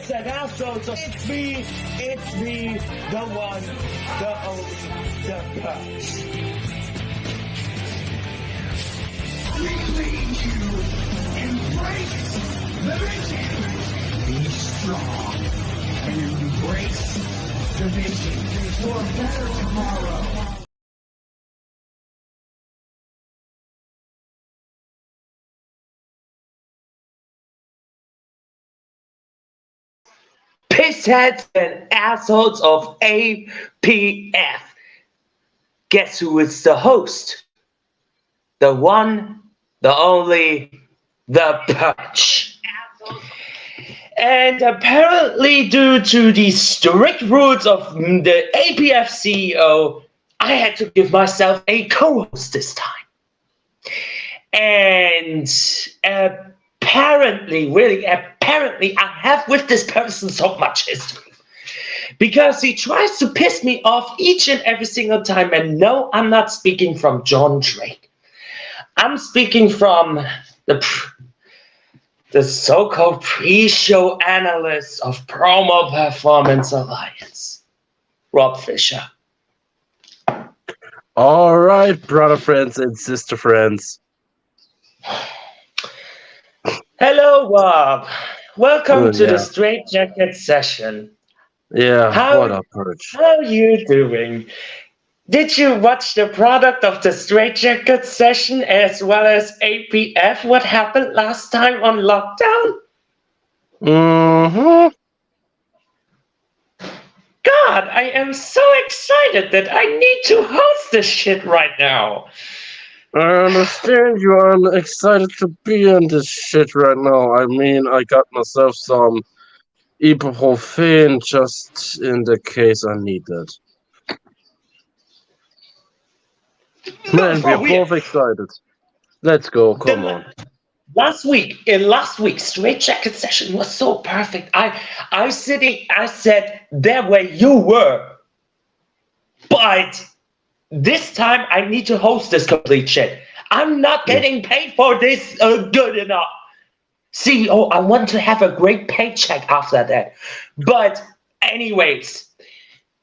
Se7en assholes. It's me, the one, the only, the Perch. We need you. Embrace the vision. Be strong and embrace the vision for a better tomorrow. Pissheads and assholes of APF. Guess who is the host? The one, the only, the Perch. And apparently, due to the strict rules of the APF CEO, I had to give myself a co-host this time. And apparently, I have with this person so much history. Because he tries to piss me off each and every single time. And no, I'm not speaking from John Drake. I'm speaking from the so-called pre-show analyst of Promo Performance Alliance, Rob Fisher. All right, brother friends and sister friends. Hello, Rob. Welcome to the Straight Jacket session. Yeah, what up, Perch? How are you doing? Did you watch the product of the Straight Jacket session as well as APF? What happened last time on lockdown? Mm-hmm. God, I am so excited that I need to host this shit right now. I understand you are excited to be in this shit right now. I mean, I got myself some ibuprofen just in the case I need it. Man, we're both excited. Let's go, come on. Last week, Straight Jacket session was so perfect. I said there where you were. But this time I need to host this complete shit. I'm not getting paid for this good enough. CEO, I want to have a great paycheck after that. But anyways,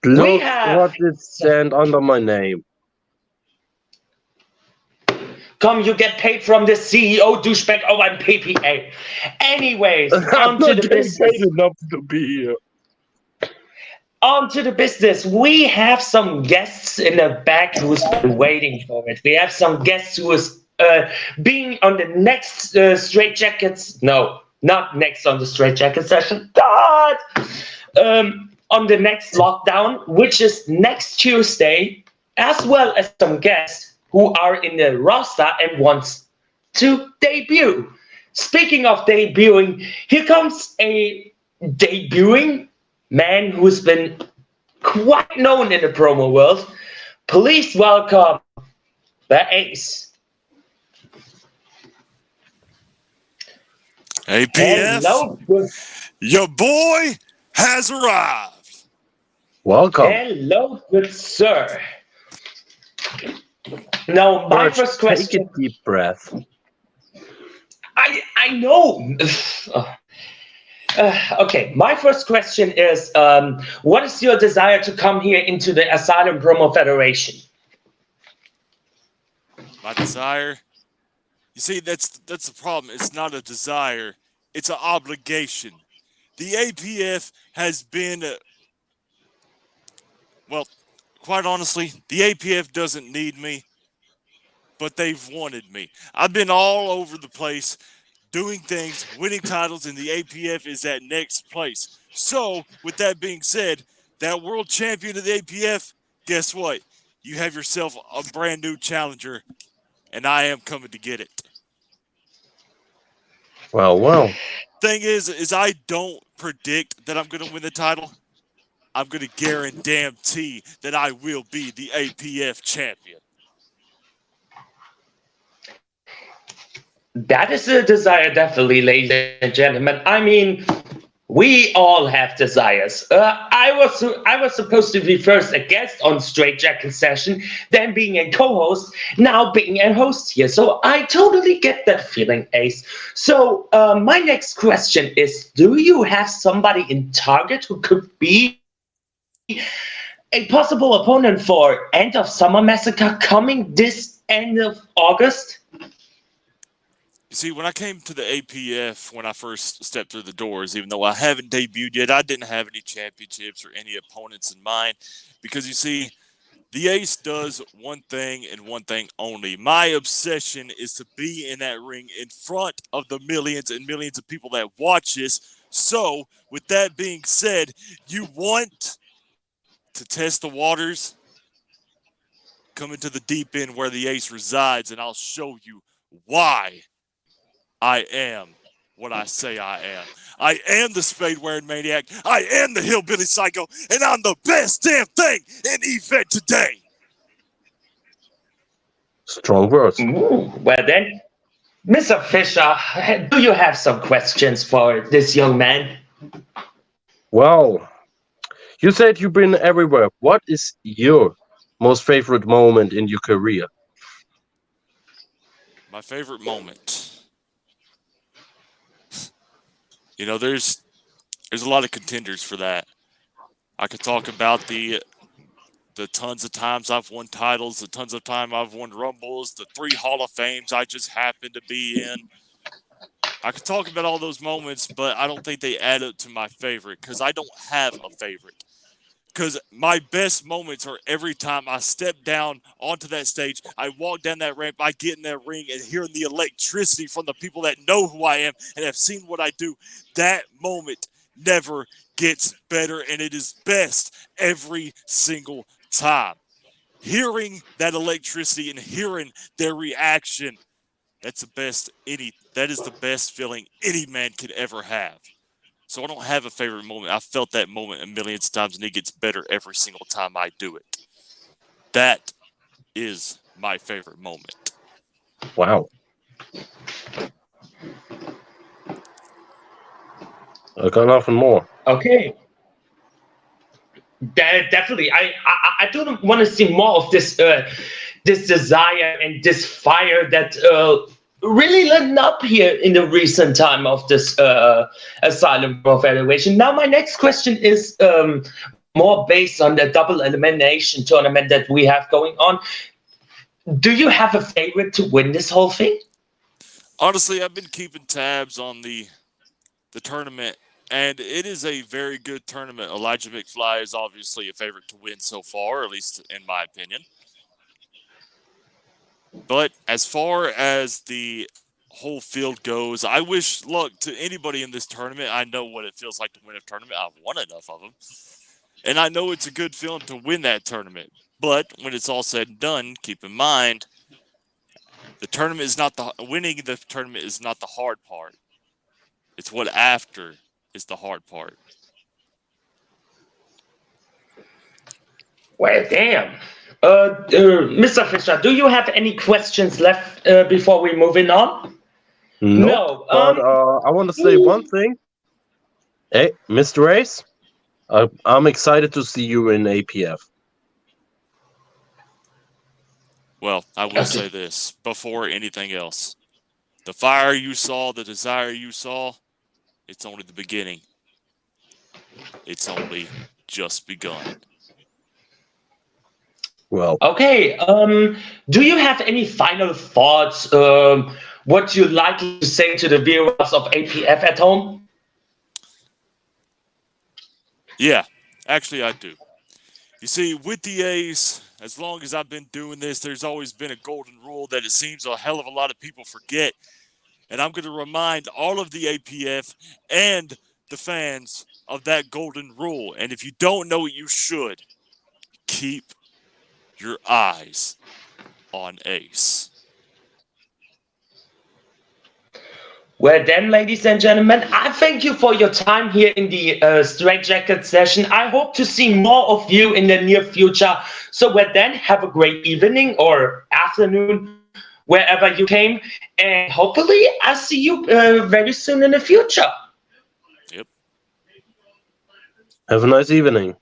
look what it stand under my name. Come, you get paid from the CEO douchebag. Oh, I'm PPA. Anyways, on to the business. Enough to be here. On to the business. We have some guests in the back who's been waiting for it. We have some guests who is being on the next Straight Jackets. No, not next on the Straight Jacket session. God! On the next lockdown, which is next Tuesday, as well as some guests who are in the roster and wants to debut. Speaking of debuting, here comes a debuting man who's been quite known in the promo world. Please welcome the Ace. APF, hello, your boy has arrived. Welcome. Hello, good sir. Now, my first question. Take a deep breath. I know. Okay, my first question is, what is your desire to come here into the Asylum Promo Federation? My desire? You see, that's the problem. It's not a desire. It's an obligation. The APF has been, well, quite honestly, the APF doesn't need me, but they've wanted me. I've been all over the place doing things, winning titles, and the APF is at next place. So, with that being said, that world champion of the APF, guess what? You have yourself a brand new challenger, and I am coming to get it. Well. Thing is I don't predict that I'm going to win the title. I'm going to guarantee that I will be the APF champion. That is a desire, definitely, ladies and gentlemen. I mean, We all have desires. I was supposed to be first a guest on Straight Jacket Session, then being a co-host, now being a host here. So I totally get that feeling, Ace. So my next question is: do you have somebody in target who could be a possible opponent for End of Summer Massacre coming this end of August? You see, when I came to the APF, when I first stepped through the doors, even though I haven't debuted yet, I didn't have any championships or any opponents in mind. Because you see, the Ace does one thing and one thing only. My obsession is to be in that ring in front of the millions and millions of people that watch this. So, with that being said, you want to test the waters? Come into the deep end where the Ace resides, and I'll show you why I am what I say I am. I am the spade-wearing maniac. I am the hillbilly psycho, and I'm the best damn thing in event today. Strong words. Ooh, well then, Mr. Fisher, do you have some questions for this young man? Well, you said you've been everywhere. What is your most favorite moment in your career? My favorite moment. You know, there's a lot of contenders for that. I could talk about the tons of times I've won titles, the tons of time I've won Rumbles, the 3 Hall of Fames I just happened to be in. I could talk about all those moments, but I don't think they add up to my favorite because I don't have a favorite. Because my best moments are every time I step down onto that stage, I walk down that ramp, I get in that ring, and hearing the electricity from the people that know who I am and have seen what I do. That moment never gets better, and it is best every single time. Hearing that electricity and hearing their reaction, that is the best feeling any man could ever have. So I don't have a favorite moment. I've felt that moment a million times, and it gets better every single time I do it. That is my favorite moment. Wow. I got nothing more. Okay. Definitely. I do want to see more of this this desire and this fire that really lit up here in the recent time of this Asylum evaluation. Now, my next question is more based on the double elimination tournament that we have going on. Do you have a favorite to win this whole thing? Honestly, I've been keeping tabs on the tournament, and it is a very good tournament. Elijah McFly is obviously a favorite to win so far, at least in my opinion. But as far as the whole field goes, I wish luck to anybody in this tournament. I know what it feels like to win a tournament. I've won enough of them. And I know it's a good feeling to win that tournament. But when it's all said and done, keep in mind, winning the tournament is not the hard part. It's what after is the hard part. Well, damn. Mr. Fisher, do you have any questions left before we move on? No. But I want to say one thing. Hey, Mr. Ace, I'm excited to see you in APF. Well, I will say this before anything else. The fire you saw, the desire you saw, it's only the beginning. It's only just begun. Well, okay. Do you have any final thoughts? What you'd like to say to the viewers of APF at home? Yeah, actually I do. You see, with the A's, as long as I've been doing this, there's always been a golden rule that it seems a hell of a lot of people forget. And I'm going to remind all of the APF and the fans of that golden rule. And if you don't know it, you should. Keep your eyes on Ace. Well then, ladies and gentlemen, I thank you for your time here in the Straight Jacket session. I hope to see more of you in the near future. So well then, have a great evening or afternoon, wherever you came. And hopefully I'll see you very soon in the future. Yep. Have a nice evening.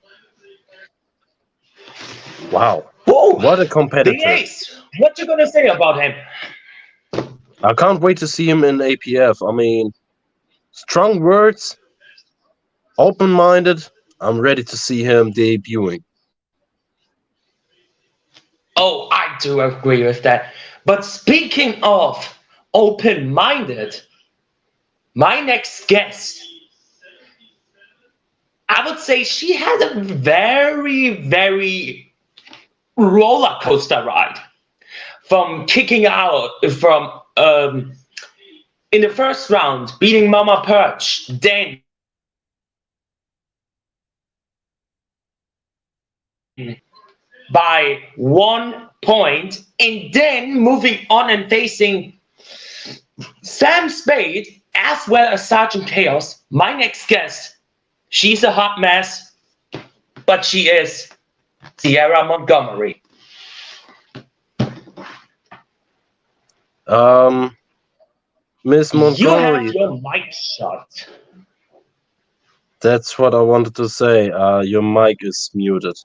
Wow, Whoa! what a The competitor. Ace! What you gonna say about him? I can't wait to see him in APF. I mean, strong words, open-minded. I'm ready to see him debuting. Oh, I do agree with that. But speaking of open-minded, my next guest, I would say she had a very roller coaster ride from kicking out from in the first round, beating Mama Perch, then by 1 point, and then moving on and facing Sam Spade as well as Sergeant Chaos. My next guest, she's a hot mess, but she is Sierra Montgomery. Miss You Montgomery, have your mic shut. that's what I wanted to say. Your mic is muted.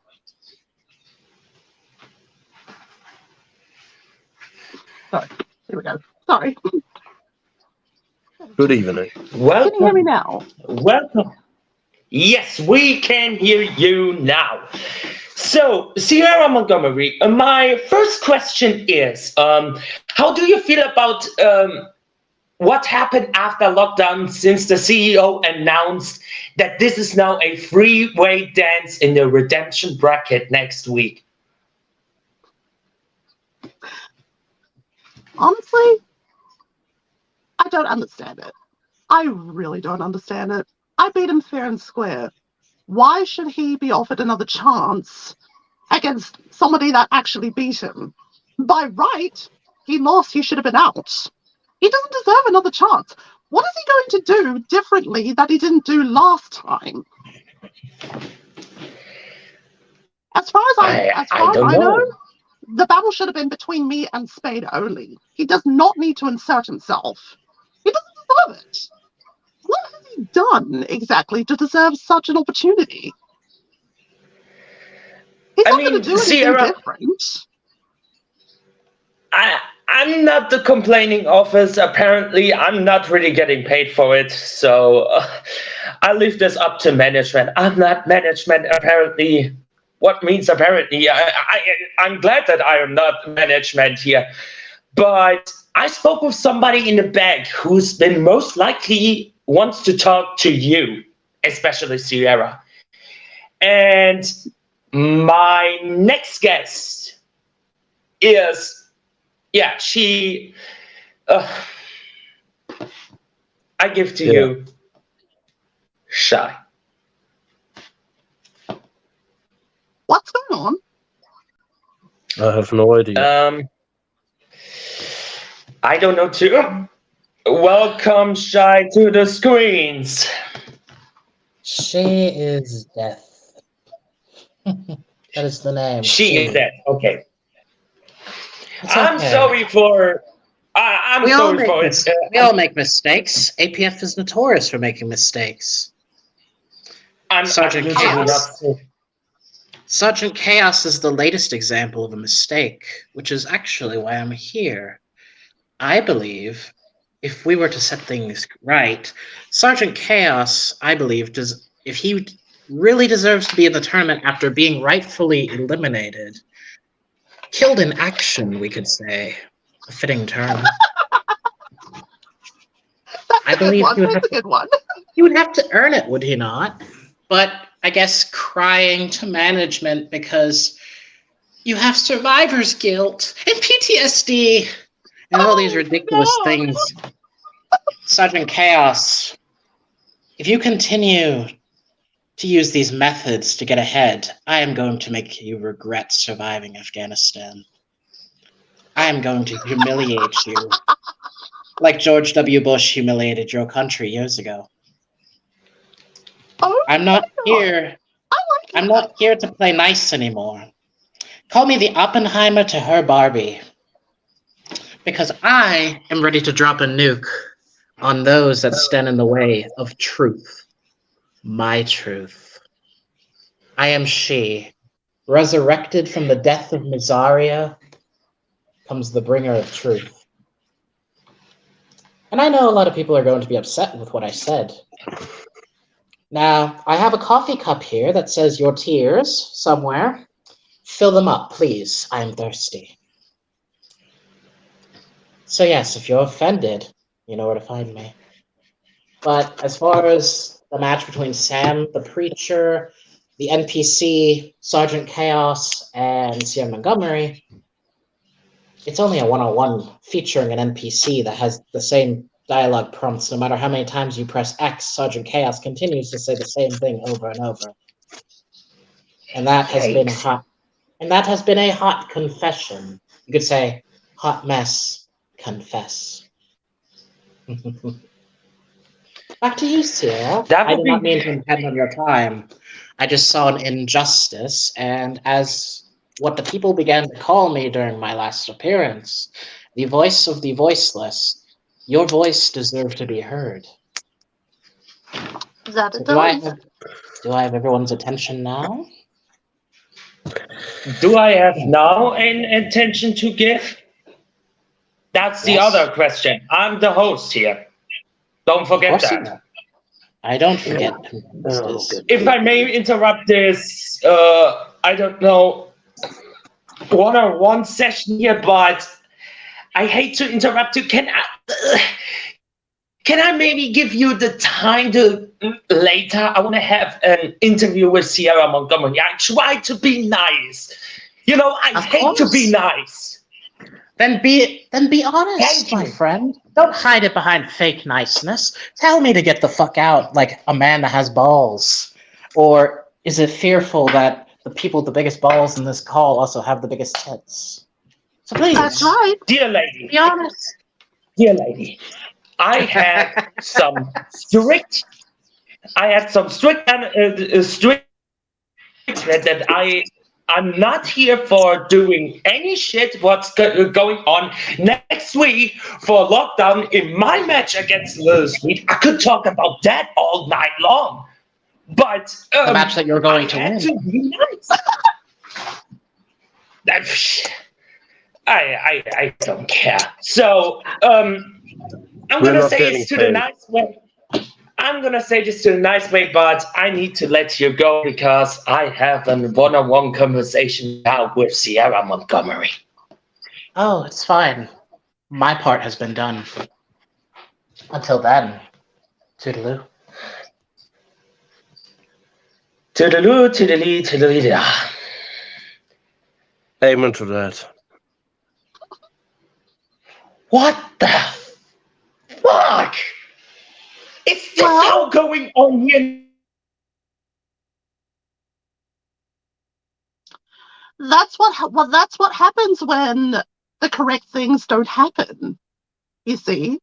Sorry. Here we go. Sorry. Good evening. Welcome. Can you hear me now? Welcome. Yes, we can hear you now. So, Sierra Montgomery, my first question is, how do you feel about what happened after lockdown since the CEO announced that this is now a freeway dance in the redemption bracket next week? Honestly, I don't understand it. I really don't understand it. I beat him fair and square. Why should he be offered another chance against somebody that actually beat him? By right, he lost. He should have been out. He doesn't deserve another chance. What is he going to do differently that he didn't do last time? As far as I know, the battle should have been between me and Spade only. He does not need to insert himself. He doesn't deserve it. What has he done exactly to deserve such an opportunity? He's not going to do anything Sierra, different. I'm not the complaining office. Apparently, I'm not really getting paid for it. So I leave this up to management. I'm not management, apparently. What means apparently? I'm glad that I am not management here. But I spoke with somebody in the back who's been most likely wants to talk to you, especially Sierra. And my next guest is, yeah, she, I give to you, Shy. What's going on? I have no idea. I don't know too. Welcome, Shy, to the screens. She is death. That is the name. She is dead. Okay. It's I'm okay. sorry for. I'm We all sorry make for mis- it. we all make mistakes. APF is notorious for making mistakes. Sergeant usually Chaos. not- Sergeant Chaos is the latest example of a mistake, which is actually why I'm here. I believe if we were to set things right, Sergeant Chaos, I believe, if he really deserves to be in the tournament after being rightfully eliminated, killed in action, we could say, a fitting term. I believe That's a good one. he would have to earn it, would he not? But I guess crying to management because you have survivor's guilt and PTSD and all these ridiculous things. Sergeant Chaos, if you continue to use these methods to get ahead, I am going to make you regret surviving Afghanistan. I am going to humiliate you like George W. Bush humiliated your country years ago. Oh, I'm not here. I like I'm it. not here to play nice anymore. Call me the Oppenheimer to her Barbie. Because I am ready to drop a nuke on those that stand in the way of truth. My truth. I am she. Resurrected from the death of Misaria comes the bringer of truth. And I know a lot of people are going to be upset with what I said. Now, I have a coffee cup here that says your tears somewhere. Fill them up, please. I am thirsty. So yes, if you're offended, you know where to find me. But as far as the match between Sam, the preacher, the NPC, Sergeant Chaos, and Se7en Montgomery, it's only a one-on-one featuring an NPC that has the same dialogue prompts. No matter how many times you press X, Sergeant Chaos continues to say the same thing over and over. And that has been hot. And that has been a hot confession. You could say, hot mess, confess. Back to you, Sierra. That I would did not be mean to impede on your time. I just saw an injustice, and as what the people began to call me during my last appearance, the voice of the voiceless, your voice deserved to be heard. That So it do I does. have everyone's attention now? Do I have now an attention to give? That's the Yes. other question. I'm the host here. Don't Of forget course you that. are. I don't forget who this Oh, is. good. If I may interrupt this, I don't know, one-on-one session here, but I hate to interrupt you. Can I maybe give you the time to later? I want to have an interview with Se7en Montgomery. I try to be nice. You know, I Of hate to be course. nice. Then be honest, Thank my you. friend. Don't hide it behind fake niceness. Tell me to get the fuck out like a man that has balls. Or is it fearful that the people with the biggest balls in this call also have the biggest tits? So please, That's right. Dear lady, be honest. I had some strict that I'm not here for doing any shit what's going on next week for lockdown in my match against Little Sweet. I could talk about that all night long, but The match that you're going to I had win. to be nice. I don't care. So I'm We're gonna not say getting this to the paid. nice way. I'm gonna say this to the nice way, but I need to let you go because I have a one-on-one conversation now with Se7en Montgomery. Oh, it's fine. My part has been done. Until then, toodaloo. Toodaloo, toodaloo, toodaloo. Amen to that. What the fuck? Is this all going on here? That's what happens when the correct things don't happen. You see,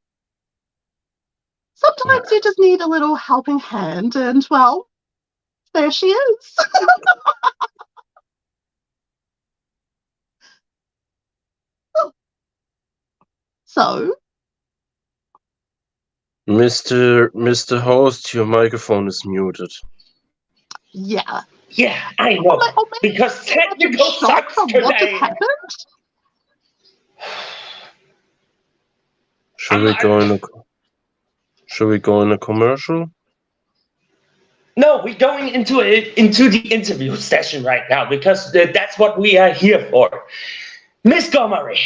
sometimes you just need a little helping hand, and well, there she is. So, Mr. Host, your microphone is muted. yeah. Yeah, I know. Or maybe Because you're such a technical shock sucks from what just today. happened. Should we go in a commercial? No, we're going into the interview session right now because that's what we are here for. Miss Montgomery,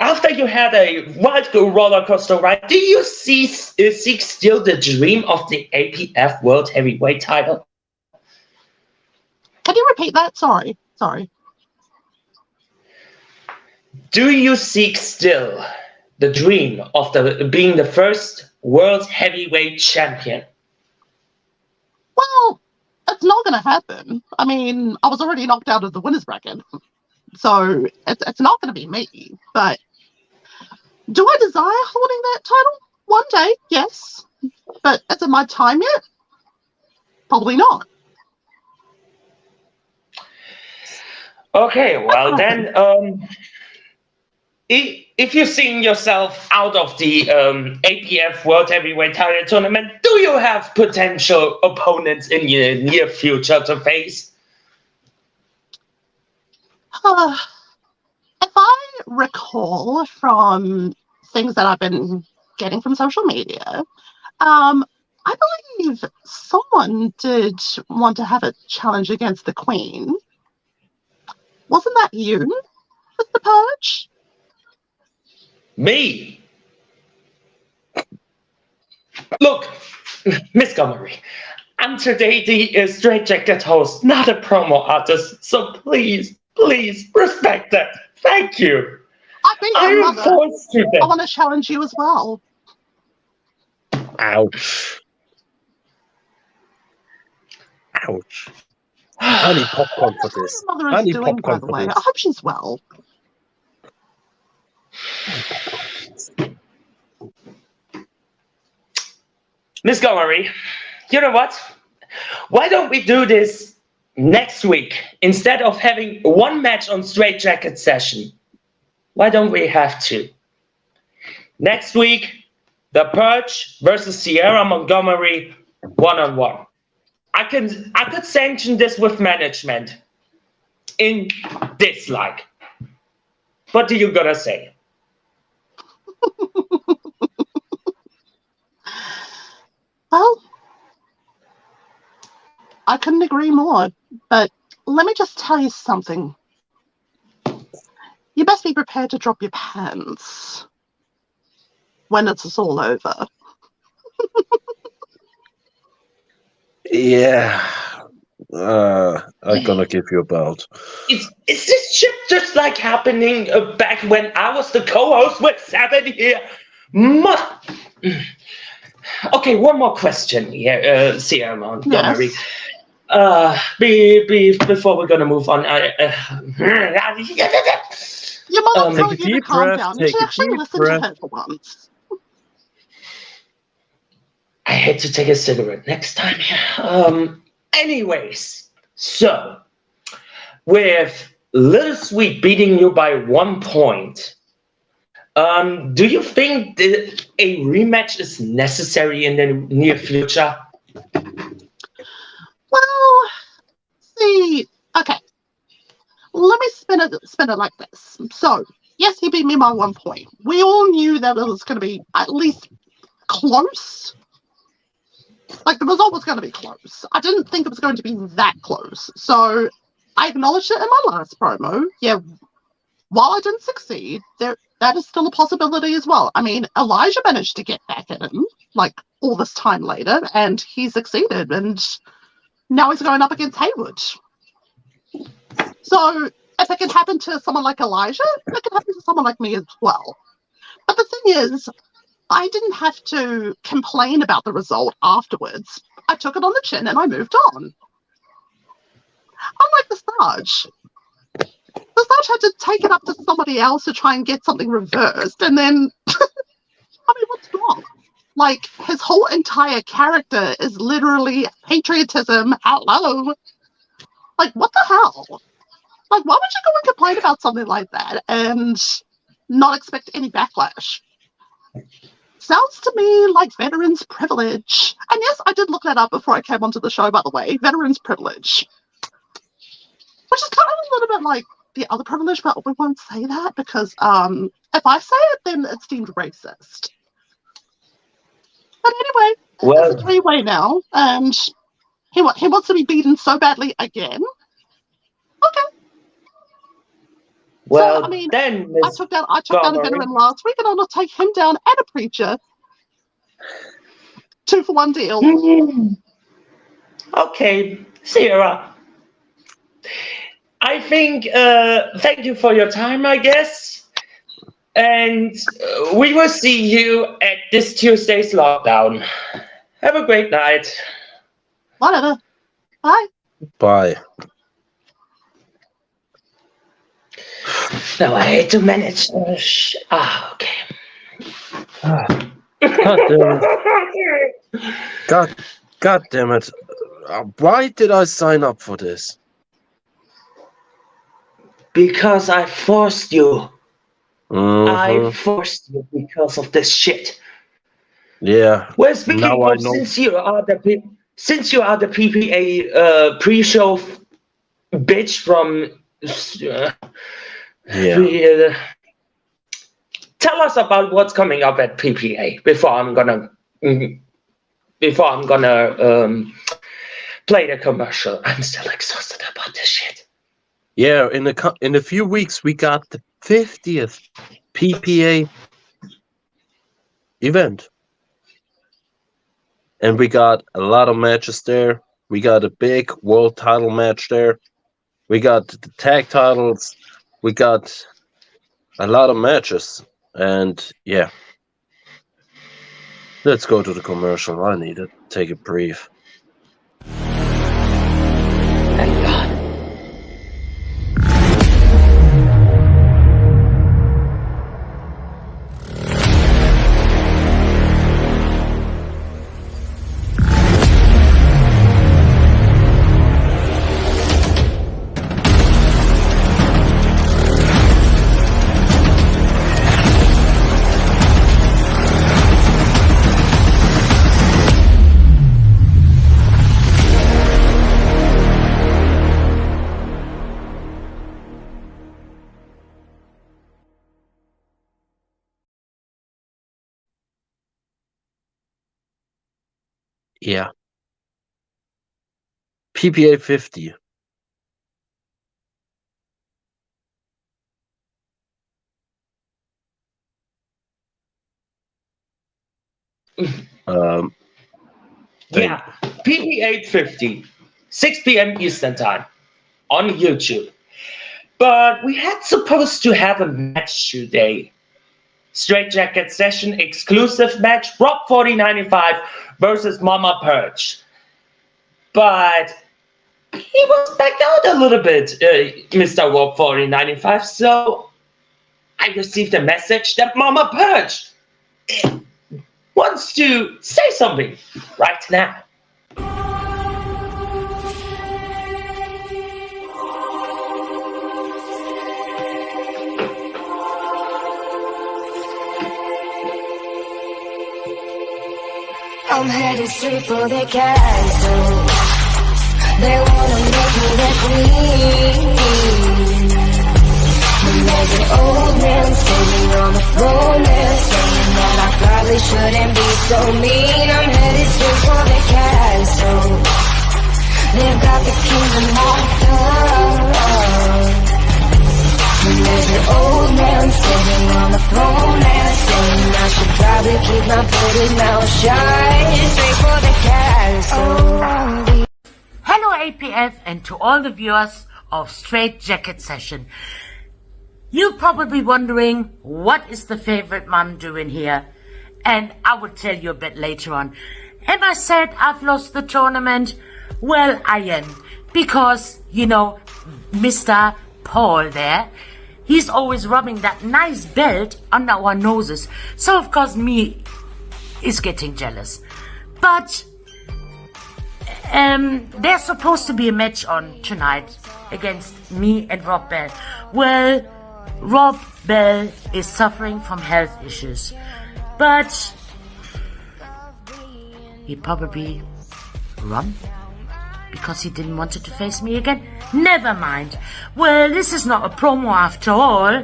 after you had a wild roller coaster ride, do you seek still the dream of the APF World Heavyweight title? Can you repeat that? Sorry. Do you seek still the dream of being the first World Heavyweight Champion? Well, it's not going to happen. I mean, I was already knocked out of the winner's bracket, so it's not going to be me. But do I desire holding that title? One day, yes. But is it my time yet? Probably not. Okay, well then, if you're seeing yourself out of the APF World Heavyweight Title Tournament, do you have potential opponents in your near future to face? If I recall from things that I've been getting from social media, I believe someone did want to have a challenge against the Queen. Wasn't that you with the Purge? Me? Look, Miss Montgomery, I'm today the Straight Jacket host, not a promo artist, so please respect that. Thank you. I've been I your am mother. forced to I that. want to challenge you as well. Ouch. Ouch. I need popcorn for How this. your mother I is need doing, by popcorn the for way. this. I hope she's well. Miss Montgomery, you know what? Why don't we do this next week instead of having one match on Straight Jacket Session? Why don't we have two? Next week, The Purge versus Sierra Montgomery one-on-one. I could sanction this with management in dislike. What do you gotta say? Well, I couldn't agree more, but let me just tell you something. You best be prepared to drop your pants when it's all over. Yeah. I'm gonna give you a belt. Is this shit just like happening back when I was the co-host with Se7en here? Okay, one more question here, Sierra Montgomery. Yes. Before we're gonna move on, Your mother Take a told you to deep calm breath, down. You take should a actually deep listen breath. to her for once. I had to take a cigarette next time. Anyways, so with Little Sweet beating you by 1 point, do you think that a rematch is necessary in the near future? Well, see, okay. Let me spin it like this. So, yes, he beat me by 1 point. We all knew that it was going to be at least close. Like, the result was going to be close. I didn't think it was going to be that close. So, I acknowledged it in my last promo. Yeah, while I didn't succeed, that is still a possibility as well. I mean, Elijah managed to get back at him, like, all this time later, and he succeeded, and now he's going up against Haywood. So, if it can happen to someone like Elijah, it can happen to someone like me as well. But the thing is, I didn't have to complain about the result afterwards. I took it on the chin and I moved on. Unlike the Sarge. The Sarge had to take it up to somebody else to try and get something reversed, and then, I mean, what's wrong? Like, his whole entire character is literally patriotism. Hello. Like, what the hell? Like, why would you go and complain about something like that and not expect any backlash? Sounds to me like veterans privilege. And yes, I did look that up before I came onto the show, by the way. Veterans privilege. Which is kind of a little bit like the other privilege, but we won't say that because if I say it, then it's deemed racist. But anyway, Well, it's a three-way now, and he wants to be beaten so badly again. Okay. well, So, I mean, then, I Miss took down a Montgomery, veteran last week, and I'll take him down and a preacher. 2-for-1 deal. Okay, Sierra. I think, thank you for your time, I guess. And we will see you at this Tuesday's lockdown. Have a great night. Whatever. Bye. Bye. No, I hate to manage. Okay. God damn it. Why did I sign up for this? Because I forced you. Mhm. I forced you because of this shit. Yeah. Well, speaking Now I of, know. since you are the PPA pre-show bitch from, Yeah. we, tell us about what's coming up at PPA before I'm gonna play the commercial. I'm still exhausted about this shit. Yeah. In a few weeks, we got the 50th PPA event, and we got a lot of matches there. We got a big world title match there. We got the tag titles. We got a lot of matches, and yeah. Let's go to the commercial. I need to take a brief. Thank God. Yeah. PPA 50. Yeah, PP 850, 6 p.m. Eastern Time on YouTube. But we had supposed to have a match today. Straight Jacket Session exclusive match, Rob 4095 versus Mama Perch. But he was backed out a little bit, Mr. Rob 4095. So I received a message that Mama Perch wants to say something right now. I'm headed straight for the castle. They wanna make me their queen. And there's an old man sitting on the throne there, saying that I probably shouldn't be so mean. I'm headed straight for the castle. They've got the kingdom locked up. And there's an old man sitting on the throne there, saying I should probably keep my pretty mouth shut. Straight for the castle. Hello APF and to all the viewers of Straight Jacket Session. You're probably wondering, what is the favorite mom doing here? And I will tell you a bit later on. Am I sad I've lost the tournament? Well, I am. Because, you know, Mr. Paul there, he's always rubbing that nice belt under our noses. So, of course, me is getting jealous. But there's supposed to be a match on tonight against me and Rob Bell. Well, Rob Bell is suffering from health issues. But he probably run because he didn't want to face me again. Never mind. Well, this is not a promo after all.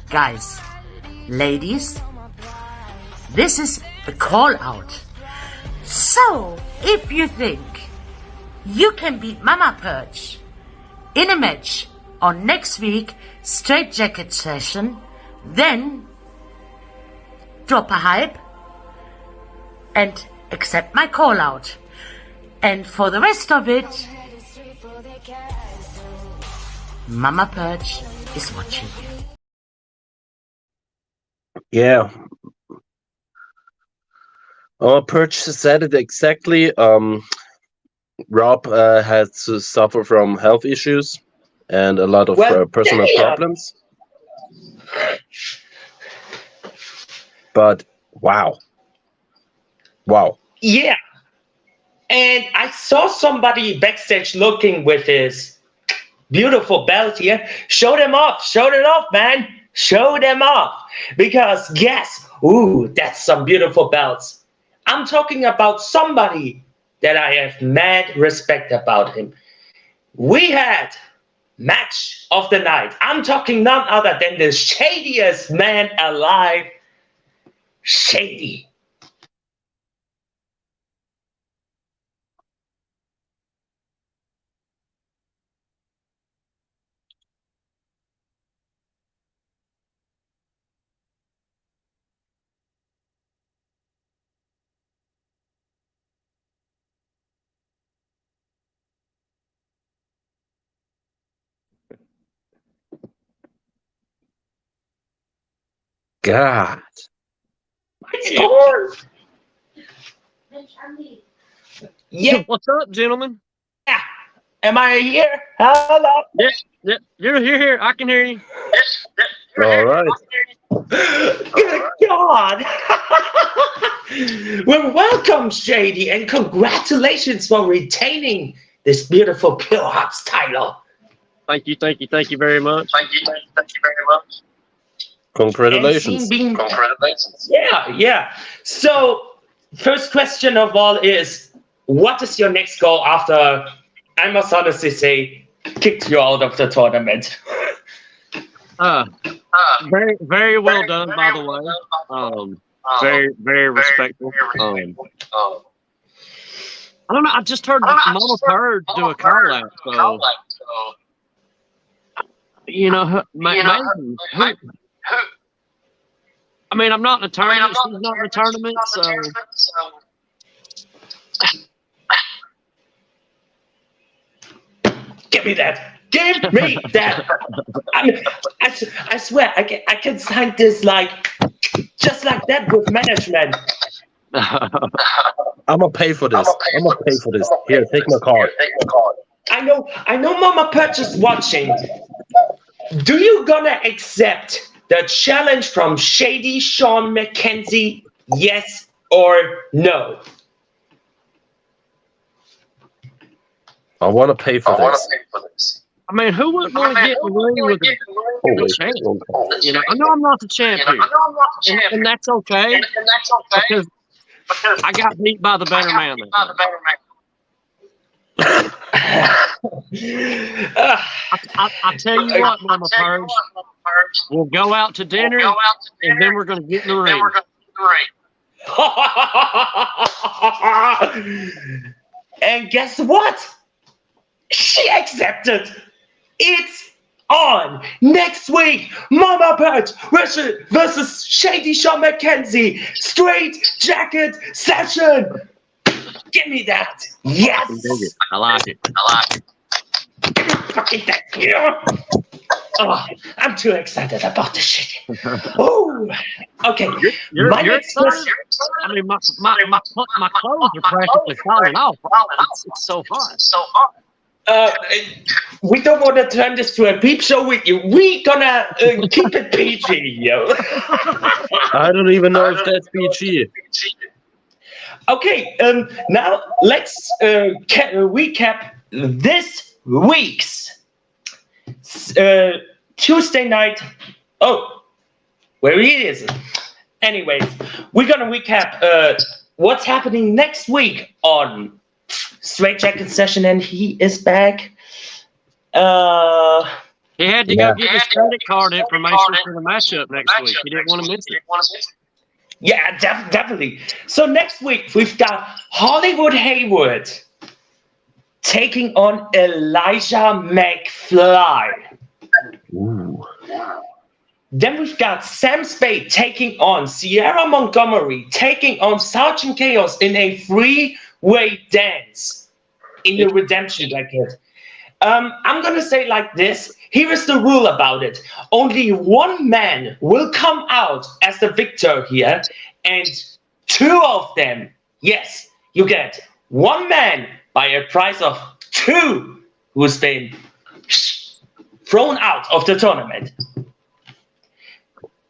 Guys, ladies, this is a call out. So, if you think you can beat Mama Perch in a match on next week Straight Jacket Session, then drop a hype and accept my call out. And for the rest of it, Mama Perch is watching. Yeah. Perch said it exactly. Rob had to suffer from health issues and a lot of personal problems. But wow. Yeah. And I saw somebody backstage looking with his beautiful belt here. Show them off, man. Show them off. Because guess, ooh, that's some beautiful belts. I'm talking about somebody that I have mad respect about him. We had match of the night. I'm talking none other than the shadiest man alive, Shady. God. It's gone. Yeah. What's up, gentlemen? Am I here? Hello. Yeah, you're here. I can hear you. All right. Good God. Well, welcome, Shady, and congratulations for retaining this beautiful Pure Hearts title. Thank you very much. Congratulations. Congratulations. Yeah. So, first question of all is, what is your next goal after, I must honestly say, kicked you out of the tournament? Very, very well done, by the way. Very, very respectful. I don't know. I just heard Mama Purge do a call out, so maybe. I mean, I'm not in a tournament. She's not in a tournament, so. Give me that. Give me that. I swear, I can sign this just like that with management. I'm gonna pay for this. Here, take my card. I know Mama Purge is watching. Do you gonna accept the challenge from Shady Sean McKenzie? Yes or no? I want to pay for this. I mean, who wouldn't want to get in the ring with a champion? I know I'm not the champion, and that's okay. Because I got beat by the better man. I tell you what, Mama Purge, we'll go out to dinner, and then we're going to get in the ring. And guess what? She accepted. It's on next week. Mama Purge versus Shady Sean McKenzie. Straight jacket session. Give me that. Yes. I like it. Fucking thank you. Oh, I'm too excited about this shit. Oh, okay. You're excited? I mean, my clothes are practically falling off. It's so hot. We don't want to turn this to a peep show with you. We gonna keep it PG, yo. I don't even know if that's PG. Okay, now let's recap this week's Tuesday night. Oh, where he is. Anyways, we're gonna recap what's happening next week on Straight Jacket Session, and he is back. He had to go get his credit card information for the matchup next week. He didn't want to miss it. Yeah, definitely. So next week we've got Hollywood Hayward taking on Elijah McFly. Ooh. Then we've got Sam Spade taking on Sierra Montgomery, taking on Sergeant Chaos in a three-way dance in the Redemption bracket. I'm gonna say like this. Here is the rule about it. Only one man will come out as the victor here, and two of them, yes, you get one man by a price of two who's been thrown out of the tournament.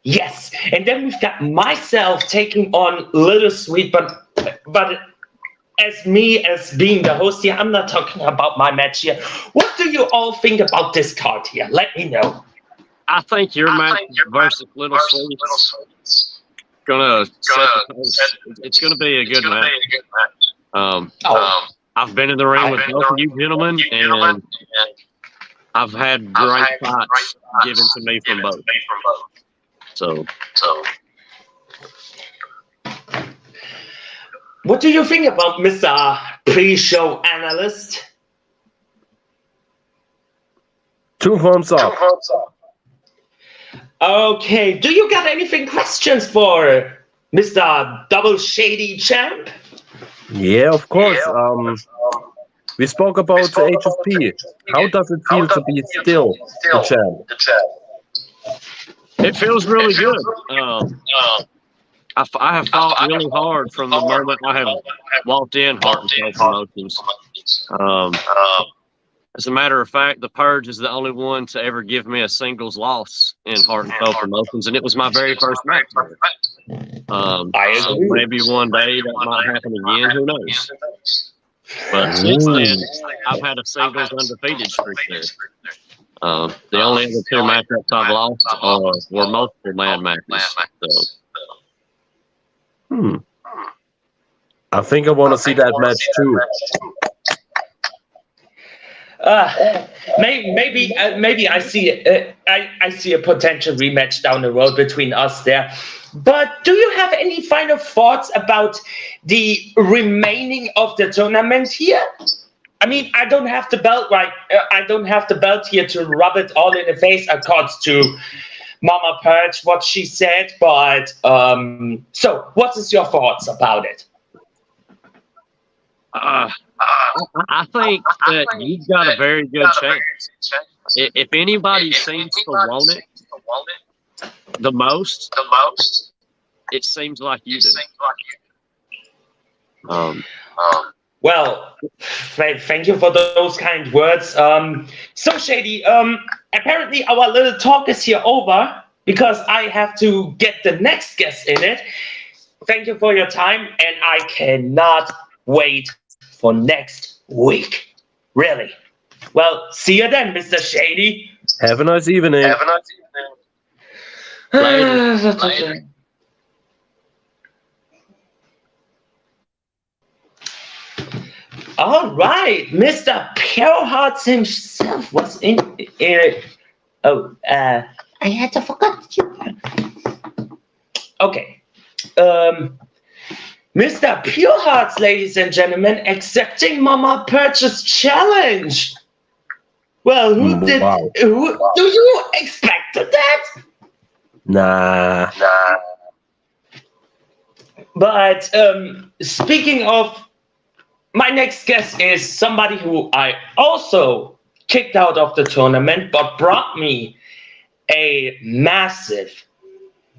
Yes, and then we've got myself taking on Little Sweet, but as me as being the host here, I'm not talking about my match here. What do you all think about this card here? Let me know. I think your match versus Little Sweets gonna set the pace. It's gonna be a good match. I've been in the ring with both of you gentlemen, and I've had great fights given to me from both. So. What do you think about Mr. Pre-Show Analyst? 2 thumbs up. Okay, do you got anything questions for Mr. Double Shady Champ? Yeah, of course. We spoke about the HFP. How does it feel to be still the champ? It feels really good. I have fought really hard from the moment I have walked in Heart and Soul Promotions. As a matter of fact, the Purge is the only one to ever give me a singles loss in Heart and Soul Promotions, and it was my very first match. So maybe one day that might happen again. Who knows? But since then, I've had a singles undefeated streak there. The only other 2 matchups I've lost were multiple man matches. So. I think I want to see that match too. Maybe I see I see a potential rematch down the road between us there. But do you have any final thoughts about the remaining of the tournament here? I mean, I don't have the belt I don't have the belt here to rub it all in the face, according to Mama Purge, what she said. But so, what is your thoughts about it? I think that you've got a very good chance. If anybody seems to want it the most, it seems like you do. Well, thank you for those kind words. So Shady, apparently our little talk is here over because I have to get the next guest in it. Thank you for your time, and I cannot wait for next week. Really. Well, see you then, Mr. Shady. Have a nice evening. Later. All right, Mr. Pure Hearts himself was in. I had to forget you. Okay. Mr. Pure Hearts, ladies and gentlemen, accepting Mama Purchase challenge. Well, who do you expect that? Nah. But speaking of, my next guest is somebody who I also kicked out of the tournament, but brought me a massive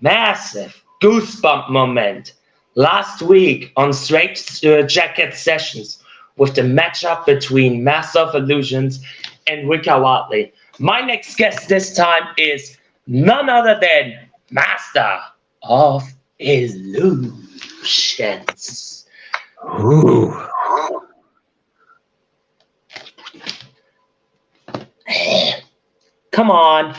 goosebump moment last week on Straight Jacket Sessions with the matchup between Master of Illusions and Wicca Watley. My next guest this time is none other than Master of Illusions. Ooh. Come on.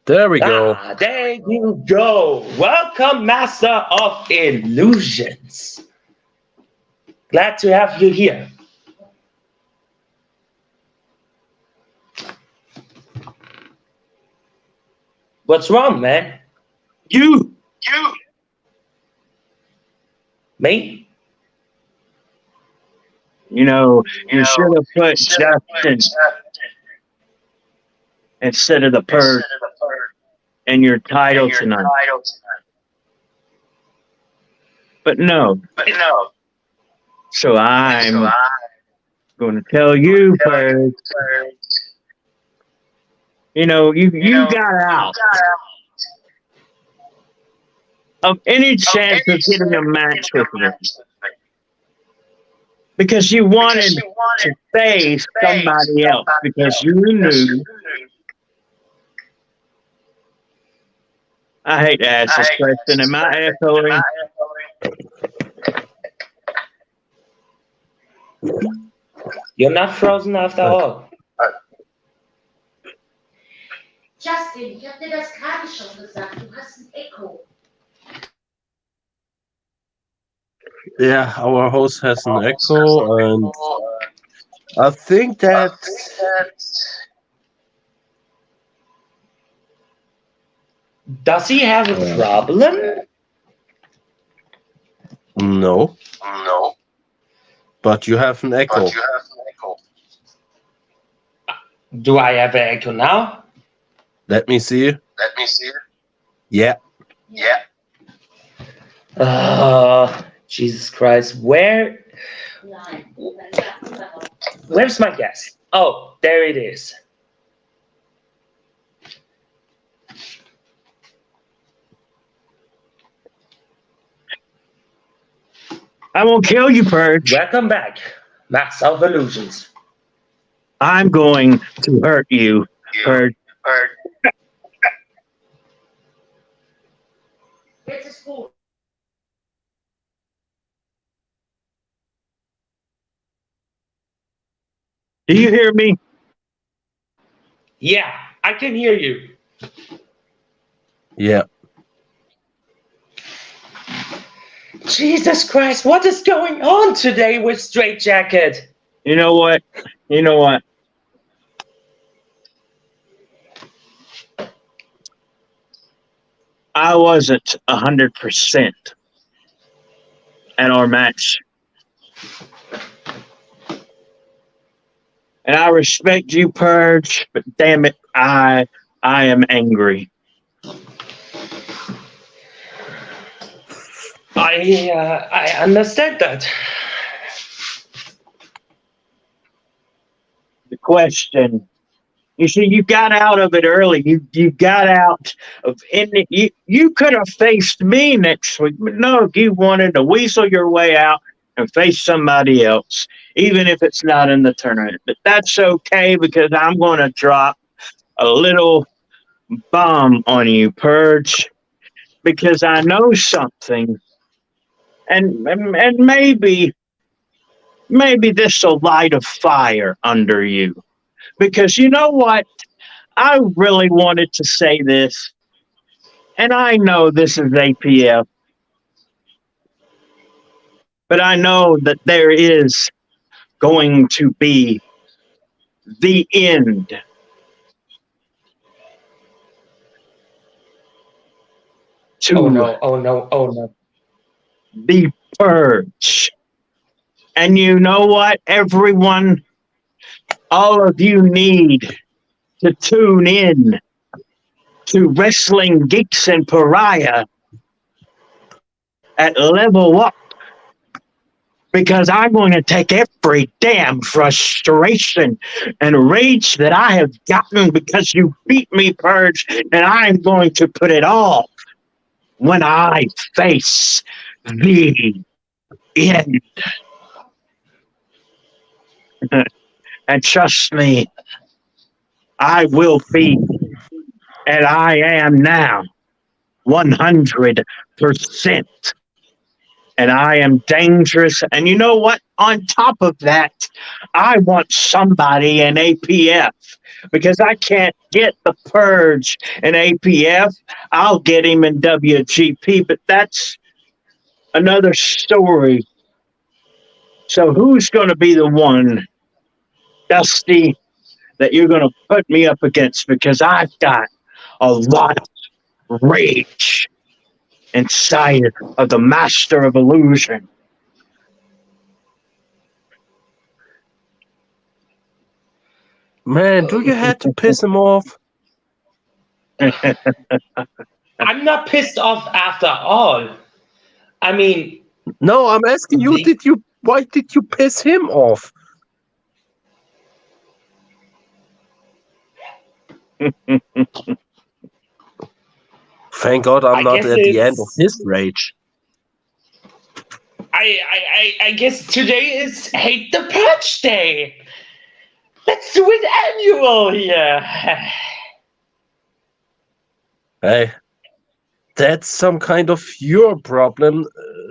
There we go. There you go. Welcome, Master of Illusions. Glad to have you here. What's wrong, man? You. Me? You know, you should have put Justin instead of the Purge in your title tonight. But no. So I'm going to tell you, Purge. You know, you got out of any chance of getting a match with me. Because you wanted to face somebody else. Because you knew. I hate to ask this question. Am I echoing? You're not frozen after all. Justin, ich hab dir das gerade schon gesagt. Du hast ein Echo. Yeah, our host has an echo, and I think that Does he have a problem? no, but you have an echo. Do I have an echo now? Let me see. Yeah. Jesus Christ. Where's my guess? Oh, there it is. I won't kill you, Purge. Welcome back, Master of Illusions. I'm going to hurt you, Purge. Jetzt ist gut. Do you hear me? Yeah, I can hear you. Yeah. Jesus Christ, what is going on today with Straight Jacket? You know what? I wasn't 100% at our match. And I respect you, Purge, but damn it, I am angry. I understand that. The question, you see, you got out of it early. You got out of it. You could have faced me next week, but no, you wanted to weasel your way out and face somebody else, even if it's not in the tournament. But that's okay because I'm going to drop a little bomb on you, Purge, because I know something, and maybe this will light a fire under you. Because you know what? I really wanted to say this, and I know this is APF, but I know that there is going to be the end to Oh no. the purge. And you know what, everyone? All of you need to tune in to Wrestling Geeks and Pariah at Level Up, because I'm going to take every damn frustration and rage that I have gotten because you beat me, Purge, and I'm going to put it all when I face the end. And trust me, I will be, and I am now, 100%. And I am dangerous. And you know what? On top of that, I want somebody in APF, because I can't get the Purge in APF. I'll get him in WGP, but that's another story. So who's going to be the one, Dusty, that you're going to put me up against? Because I've got a lot of rage inside of the Master of Illusion. Man, do you have to piss him off? I'm not pissed off after all. I mean, No, I'm asking you, why did you piss him off? Thank God I'm not at the end of his rage. I guess today is Hate the Purge Day. Let's do it annual here. Hey, that's some kind of your problem,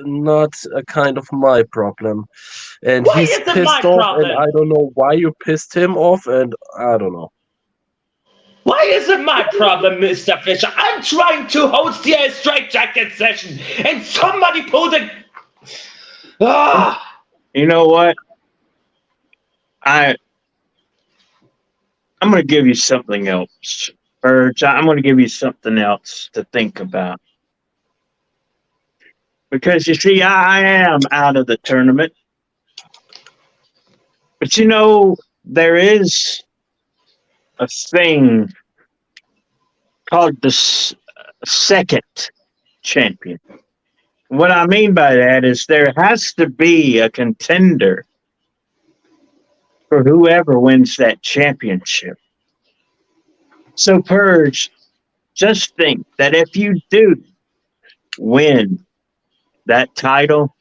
not a kind of my problem. And Why he's is it pissed my off, problem? and I don't know why you pissed him off, and I don't know. Why is it my problem, Mr. Fisher? I'm trying to host the straight jacket session, and somebody pulled a. Ah! You know what? I'm going to give you something else, Purge. I'm going to give you something else to think about. Because you see, I am out of the tournament. But you know, there is a thing called the second champion. What I mean by that is there has to be a contender for whoever wins that championship. So, Purge, just think that if you do win that title,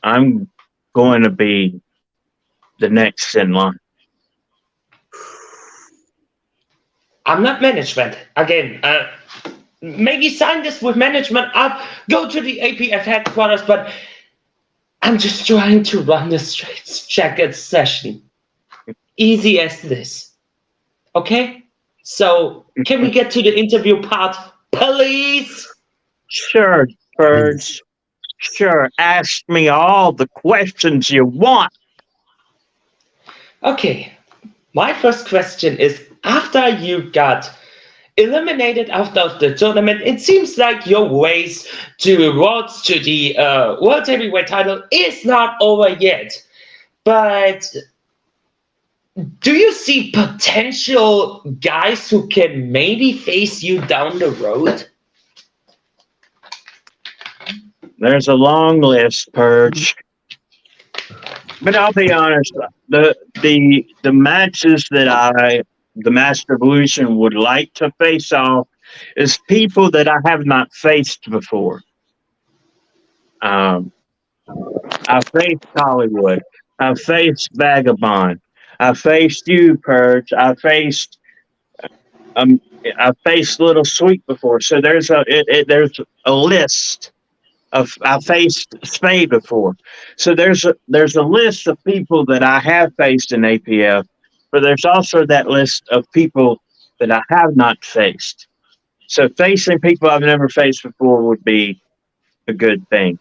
I'm going to be the next in line. I'm not management. Again, maybe sign this with management. I'll go to the APF headquarters, but I'm just trying to run the straight jacket session. Easy as this. Okay? So, can we get to the interview part, please? Sure, Purge. Sure, ask me all the questions you want. Okay. My first question is, after you got eliminated out of the tournament, it seems like your ways towards to the World Heavyweight title is not over yet. But do you see potential guys who can maybe face you down the road? There's a long list, Purge. But I'll be honest, the matches that the Master Evolution would like to face off is people that I have not faced before. I faced Hollywood. I faced Vagabond. I faced you, Purge. I faced Little Sweet before. So there's a list. I faced Spade before, so there's a list of people that I have faced in APF, but there's also that list of people that I have not faced. So facing people I've never faced before would be a good thing.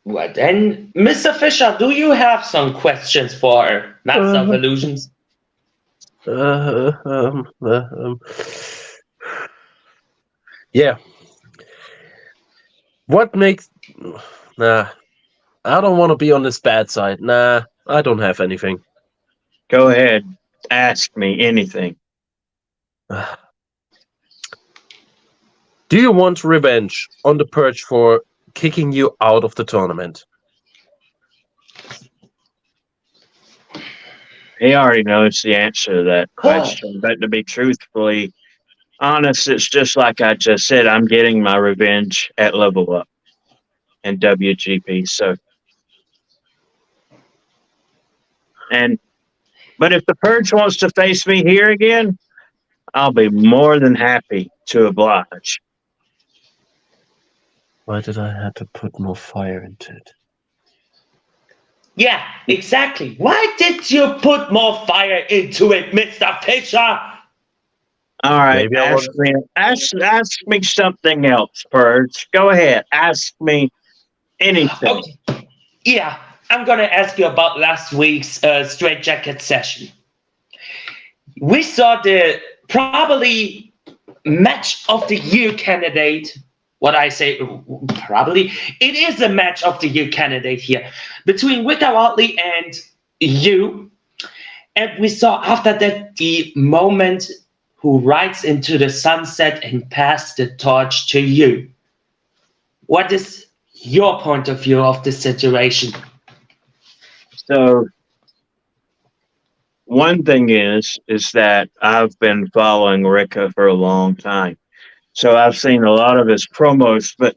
Well, then, Mr. Fisher, do you have some questions for Master of Illusions? Yeah. What makes... Nah. I don't want to be on this bad side. Nah, I don't have anything. Go ahead. Ask me anything. Do you want revenge on the Purge for kicking you out of the tournament? He already knows the answer to that question, but to be truthfully honest, it's just like I just said. I'm getting my revenge at Level Up and WGP. But if the Purge wants to face me here again, I'll be more than happy to oblige. Why did I have to put more fire into it? Yeah, exactly. Why did you put more fire into it, Mr. Fisher? All right, ask me something else, Purge. Go ahead, ask me anything. Okay. Yeah, I'm gonna ask you about last week's straight jacket session. We saw the probably match of the year candidate. What I say, probably it is a match of the year candidate here between Wicker Watley and you. And we saw after that the moment who rides into the sunset and pass the torch to you. What is your point of view of the situation? So, one thing is that I've been following Ricka for a long time. So I've seen a lot of his promos, but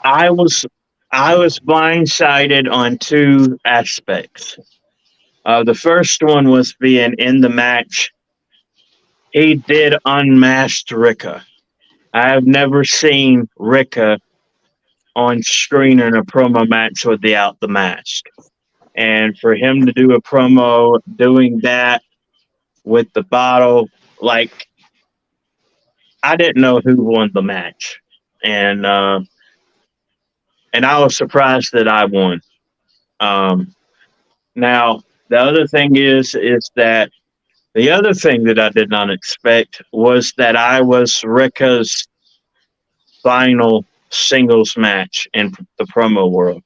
I was blindsided on two aspects. The first one was being in the match. He did unmasked Ricka. I have never seen Ricka on screen in a promo match without the mask. And for him to do a promo doing that with the bottle, like, I didn't know who won the match. And I was surprised that I won. Now, the other thing is that the other thing that I did not expect was that I was Rika's final singles match in the promo world.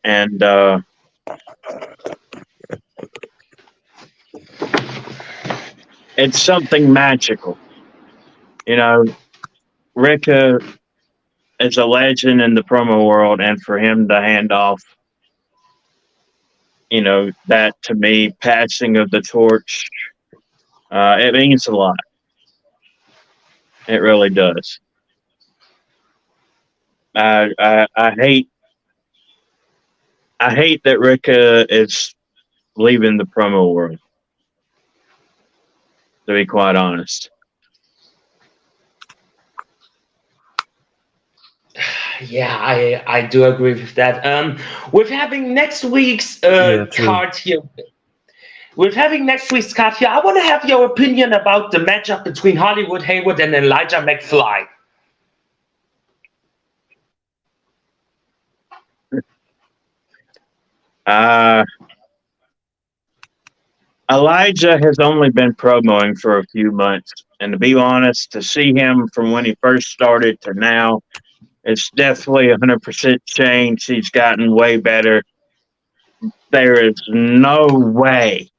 And it's something magical. You know, Rika is a legend in the promo world, and for him to hand off, you know, that to me, passing of the torch, it means a lot. It really does. I hate that Rika is leaving the promo world. To be quite honest. Yeah, I do agree with that. With having next week's card here, I want to have your opinion about the matchup between Hollywood Haywood and Elijah McFly. Elijah has only been promoting for a few months, and to be honest, to see him from when he first started to now, it's definitely 100% changed. He's gotten way better. There is no way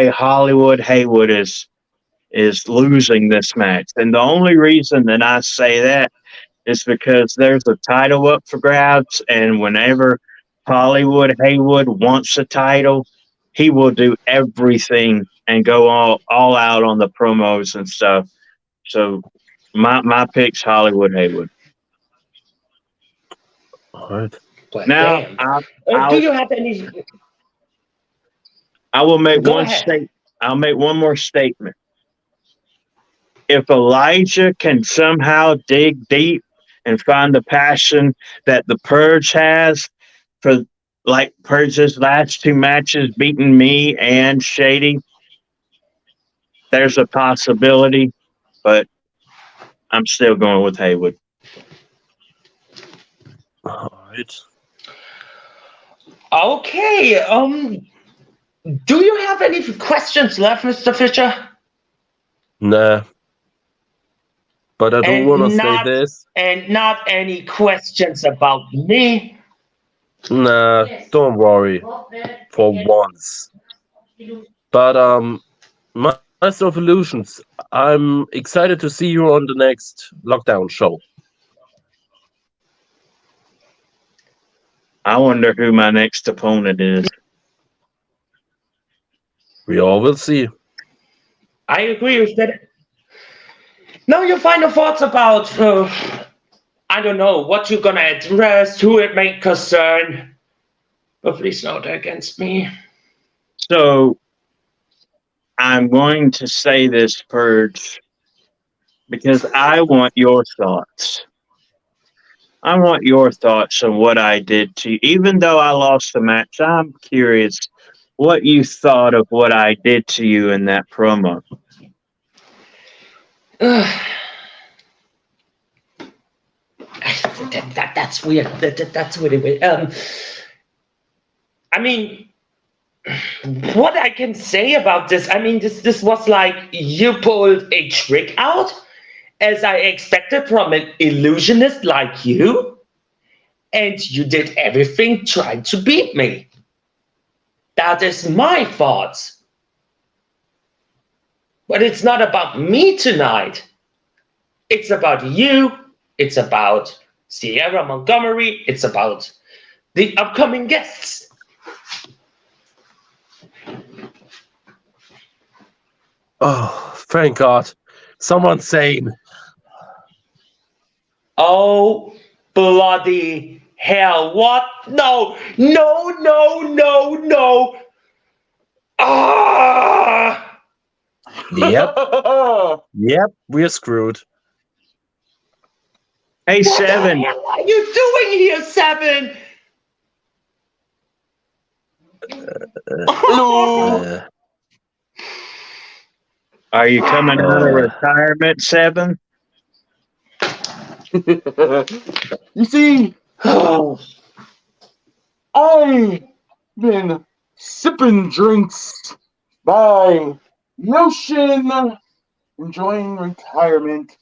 Hollywood Haywood is losing this match. And the only reason that I say that is because there's a title up for grabs, and whenever Hollywood Haywood wants a title, he will do everything and go all out on the promos and stuff. So my pick's Hollywood Haywood. All right. Now, do you have any? I will make Go one ahead. statement. I'll make one more statement. If Elijah can somehow dig deep and find the passion that the Purge has for, like, Purge's last two matches beating me and Shady, there's a possibility, but I'm still going with Haywood. All right. Okay. Do you have any questions left, Mr. Fisher? Nah. But I do want to say this. And not any questions about me? Nah, don't worry. For once. But Master of Illusions, I'm excited to see you on the next Lockdown show. I wonder who my next opponent is. We all will see. I agree with that. Now your final thoughts about, I don't know, what you're going to address, who it may concern. But please note against me. So, I'm going to say this, Purge, because I want your thoughts. I want your thoughts on what I did to you. Even though I lost the match, I'm curious what you thought of what I did to you in that promo. That's weird. That's really weird. I mean, what I can say about this, I mean, this was like you pulled a trick out, as I expected from an illusionist like you, and you did everything trying to beat me. That is my thoughts. But it's not about me tonight. It's about you. It's about Sierra Montgomery. It's about the upcoming guests. Oh, thank God. Someone's sane. Oh, bloody hell. What? No. No, no, no, no. Ah! Yep. Yep, we're screwed. Hey, What Se7en. the hell are you doing here, Se7en? Hello. Are you coming out of retirement, Seven? You see, I've been sipping drinks by the ocean, enjoying retirement,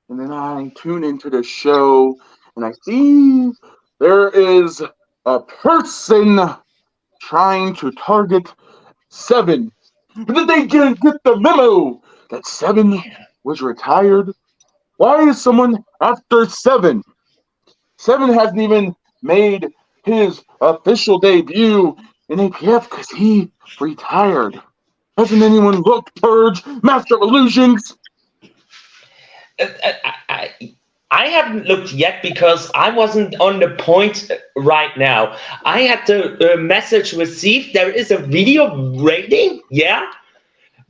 and then I tune into the show and I see there is a person trying to target Se7en. But did they get the memo that Se7en was retired? Why is someone after Se7en? Se7en hasn't even made his official debut in APF because he retired. Hasn't anyone looked, Purge, Master of Illusions? I haven't looked yet because I wasn't on the point right now. I had the message received. There is a video rating, yeah,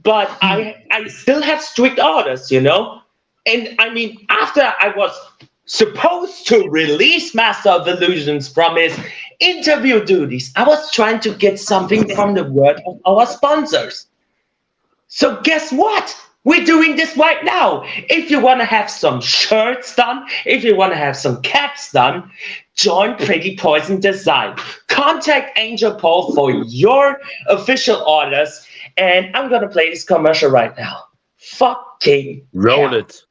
but I still have strict orders, you know. And I mean, after I was supposed to release Master of Illusions from his interview duties, I was trying to get something from the word of our sponsors. So guess what? We're doing this right now. If you want to have some shirts done, if you want to have some caps done, join Pretty Poison Design. Contact Angel Paul for your official orders. And I'm going to play this commercial right now. Fucking roll hell. it.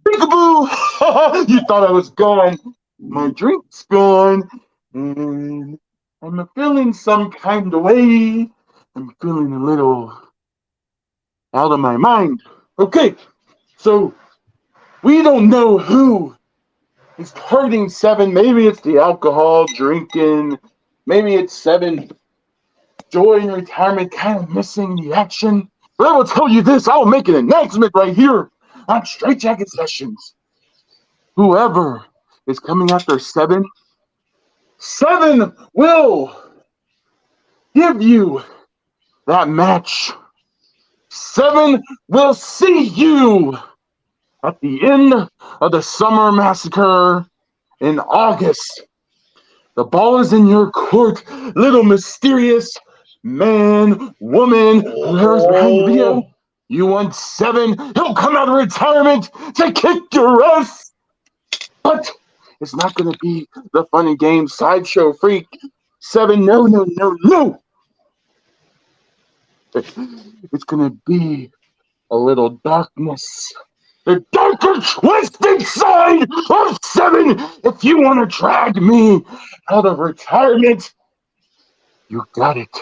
Peekaboo! You thought I was gone. My drink's gone. And I'm feeling some kind of way. I'm feeling a little out of my mind. Okay, so we don't know who is hurting Se7en. Maybe it's the alcohol drinking. Maybe it's Se7en joy in retirement, kind of missing the action. But I will tell you this, I will make an announcement right here on Straight Jacket Sessions. Whoever is coming after Se7en, Se7en will give you that match. Se7en will see you at the end of the Summer Massacre in August. The ball is in your court, little mysterious man, woman, whoever's behind the video. You want Se7en, he'll come out of retirement to kick your ass. But it's not going to be the fun and games sideshow freak. Se7en, no. It's going to be a little darkness. The darker, twisted side of Se7en. If you want to drag me out of retirement, you got it.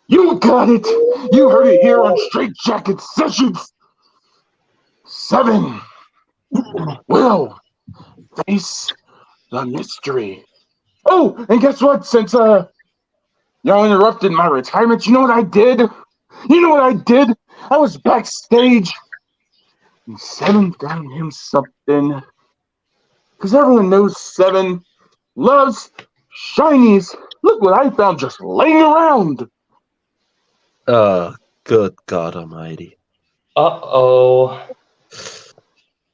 You got it. You heard it here on Straight Jacket Sessions. Se7en will face the mystery. Oh, and guess what? Since y'all interrupted my retirement, you know what I did? I was backstage. And Se7en got him something. Because everyone knows Se7en loves shinies. Look what I found just laying around. Good God Almighty. Uh-oh.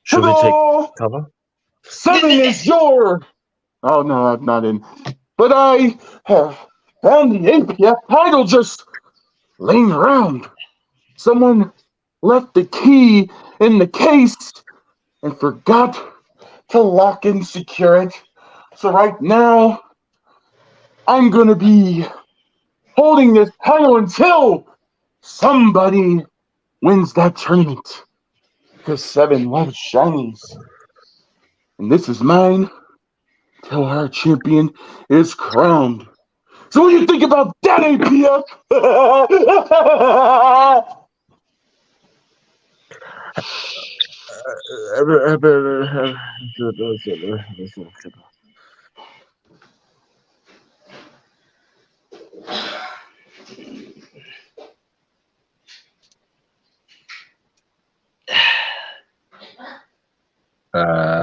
Should we take cover? Se7en is your... Oh, no, I'm not in. But I have and the APF title just laying around. Someone left the key in the case and forgot to lock and secure it. So right now, I'm gonna be holding this title until somebody wins that tournament. Because Se7en loves shinies. And this is mine till our champion is crowned. So what do you think about that, APF?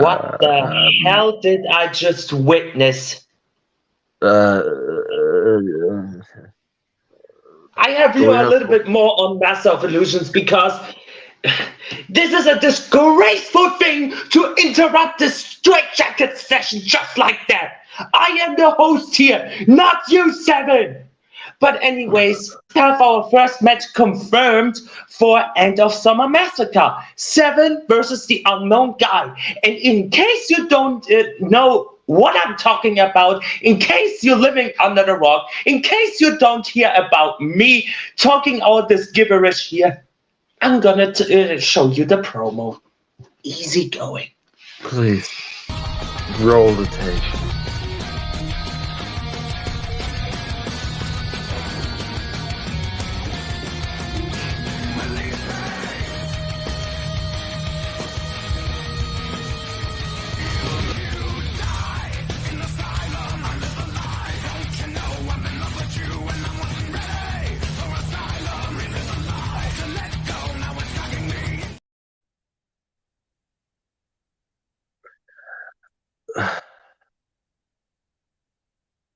What the hell did I just witness? I have you a little bit more on Master of Illusions because this is a disgraceful thing to interrupt this straitjacket session just like that. I am the host here, not you, Se7en. But anyways, we have our first match confirmed for End of Summer Massacre. Se7en versus the unknown guy. And in case you don't know what I'm talking about, in case you're living under the rock, in case you don't hear about me talking all this gibberish here, I'm gonna show you the promo. Easy going. Please, roll the tape.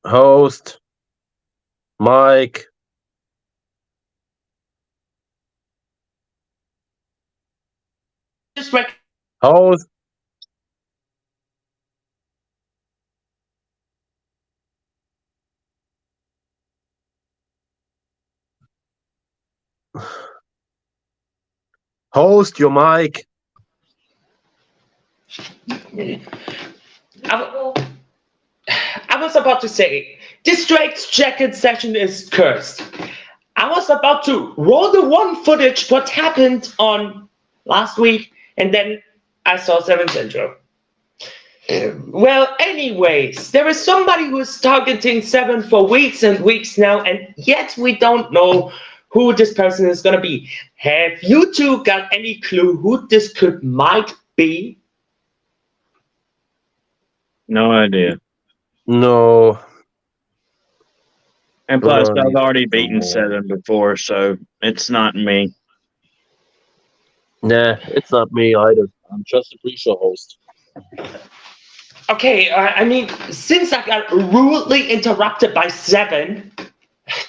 Host, Mike. Just like Host. Host, your mic. I was about to say, this straitjacket session is cursed. I was about to roll the one footage what happened on last week, and then I saw Se7en's intro. Well, anyways, there is somebody who is targeting Se7en for weeks and weeks now, and yet we don't know who this person is gonna be. Have you two got any clue who this might be? No idea. No. And plus, I've already beaten Se7en before, so it's not me. Nah, it's not me either. I'm just a pre-show host. Okay, I mean, since I got rudely interrupted by Se7en,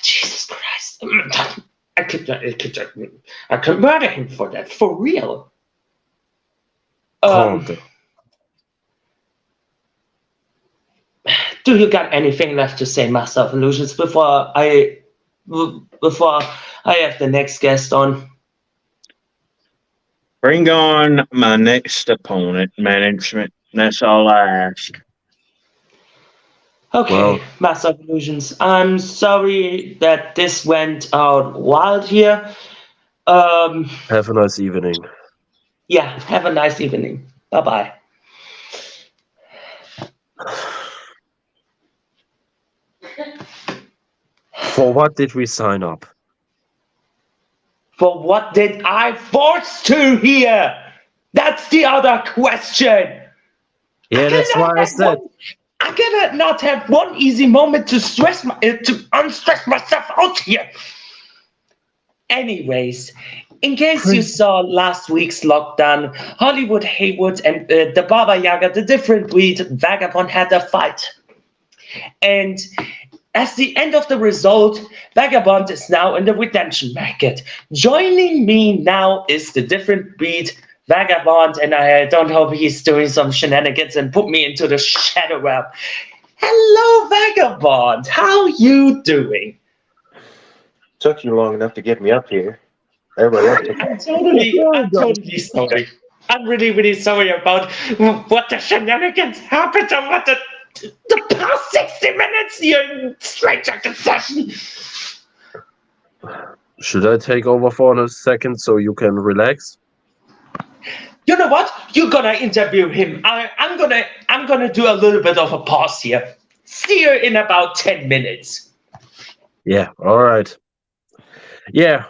Jesus Christ, I could murder him for that, for real. Do you got anything left to say, Master of Illusions, before I have the next guest on? Bring on my next opponent, management. That's all I ask. Okay, well, Master of Illusions, I'm sorry that this went out wild here. Have a nice evening. Yeah, have a nice evening. Bye-bye. For what did we sign up? For what did I force to here? That's the other question. Yeah, that's why I said. I cannot not have one easy moment to unstress myself out here. Anyways, in case you saw last week's lockdown, Hollywood Haywood and the Baba Yaga, the different breed Vagabond, had a fight. And as the end of the result, Vagabond is now in the redemption market. Joining me now is the different breed Vagabond, and I don't hope he's doing some shenanigans and put me into the shadow realm. Hello, Vagabond. How you doing? Took you long enough to get me up here. Everybody else took. I'm totally sorry. I'm really, really sorry about what the shenanigans happened over the past 60 minutes here in Straight Jacket session. Should I take over for a second so you can relax? You know what? You're gonna interview him. I'm gonna do a little bit of a pause here. See you in about 10 minutes. Yeah, alright. Yeah,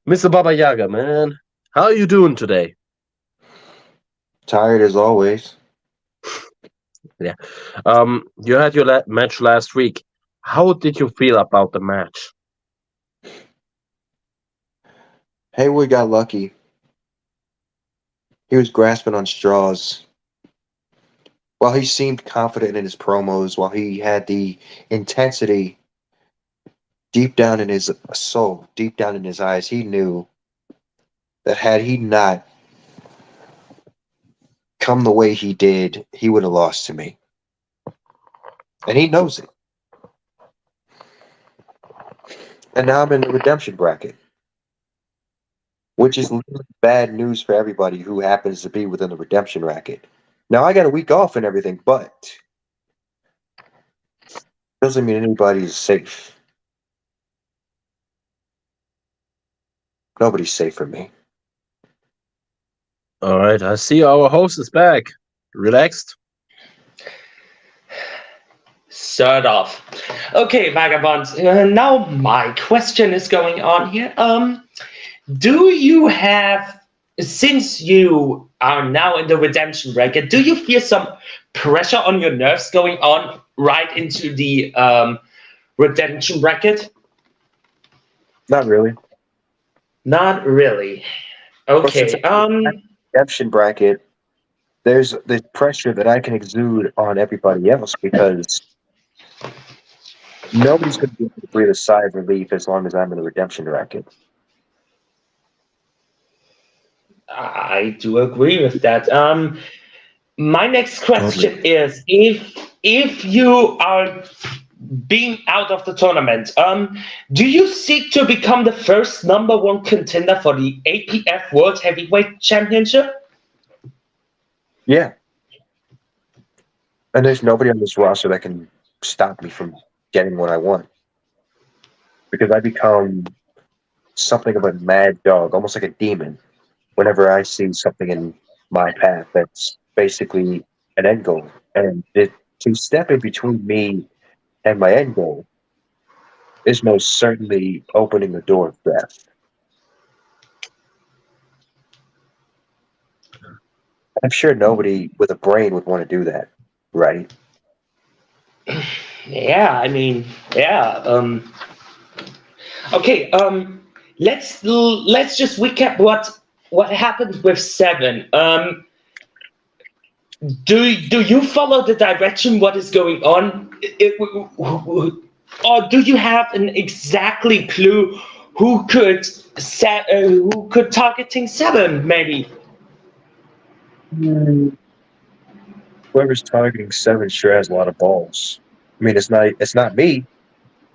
Mr. Baba Yaga, man. How are you doing today? Tired as always. Yeah. You had your match last week. How did you feel about the match? Haywood got lucky. He was grasping on straws. While he seemed confident in his promos, while he had the intensity deep down in his soul, deep down in his eyes, he knew that had he not come the way he did, he would have lost to me. And he knows it. And now I'm in the redemption bracket, which is literally bad news for everybody who happens to be within the redemption bracket. Now, I got a week off and everything, but doesn't mean anybody is safe. Nobody's safe from me. Alright, I see our host is back. Relaxed? Sort of. Okay, Vagabonds. Now my question is going on here. Do you have, since you are now in the redemption bracket, do you feel some pressure on your nerves going on right into the redemption bracket? Not really. Not really. Okay. Redemption bracket. There's the pressure that I can exude on everybody else because nobody's going to be able to breathe a sigh of relief as long as I'm in the redemption bracket. I do agree with that. My next question is, if you are being out of the tournament, do you seek to become the first #1 contender for the APF World Heavyweight Championship? Yeah. And there's nobody on this roster that can stop me from getting what I want. Because I become something of a mad dog, almost like a demon, whenever I see something in my path that's basically an end goal. And to step in between me and my end goal is most certainly opening the door of death. I'm sure nobody with a brain would want to do that, right? Yeah, I mean, yeah. Okay, let's just recap what happened with Se7en. Do you follow the direction what is going on, or do you have an exactly clue who could targeting Se7en maybe? Whoever's targeting Se7en sure has a lot of balls. I mean, it's not me,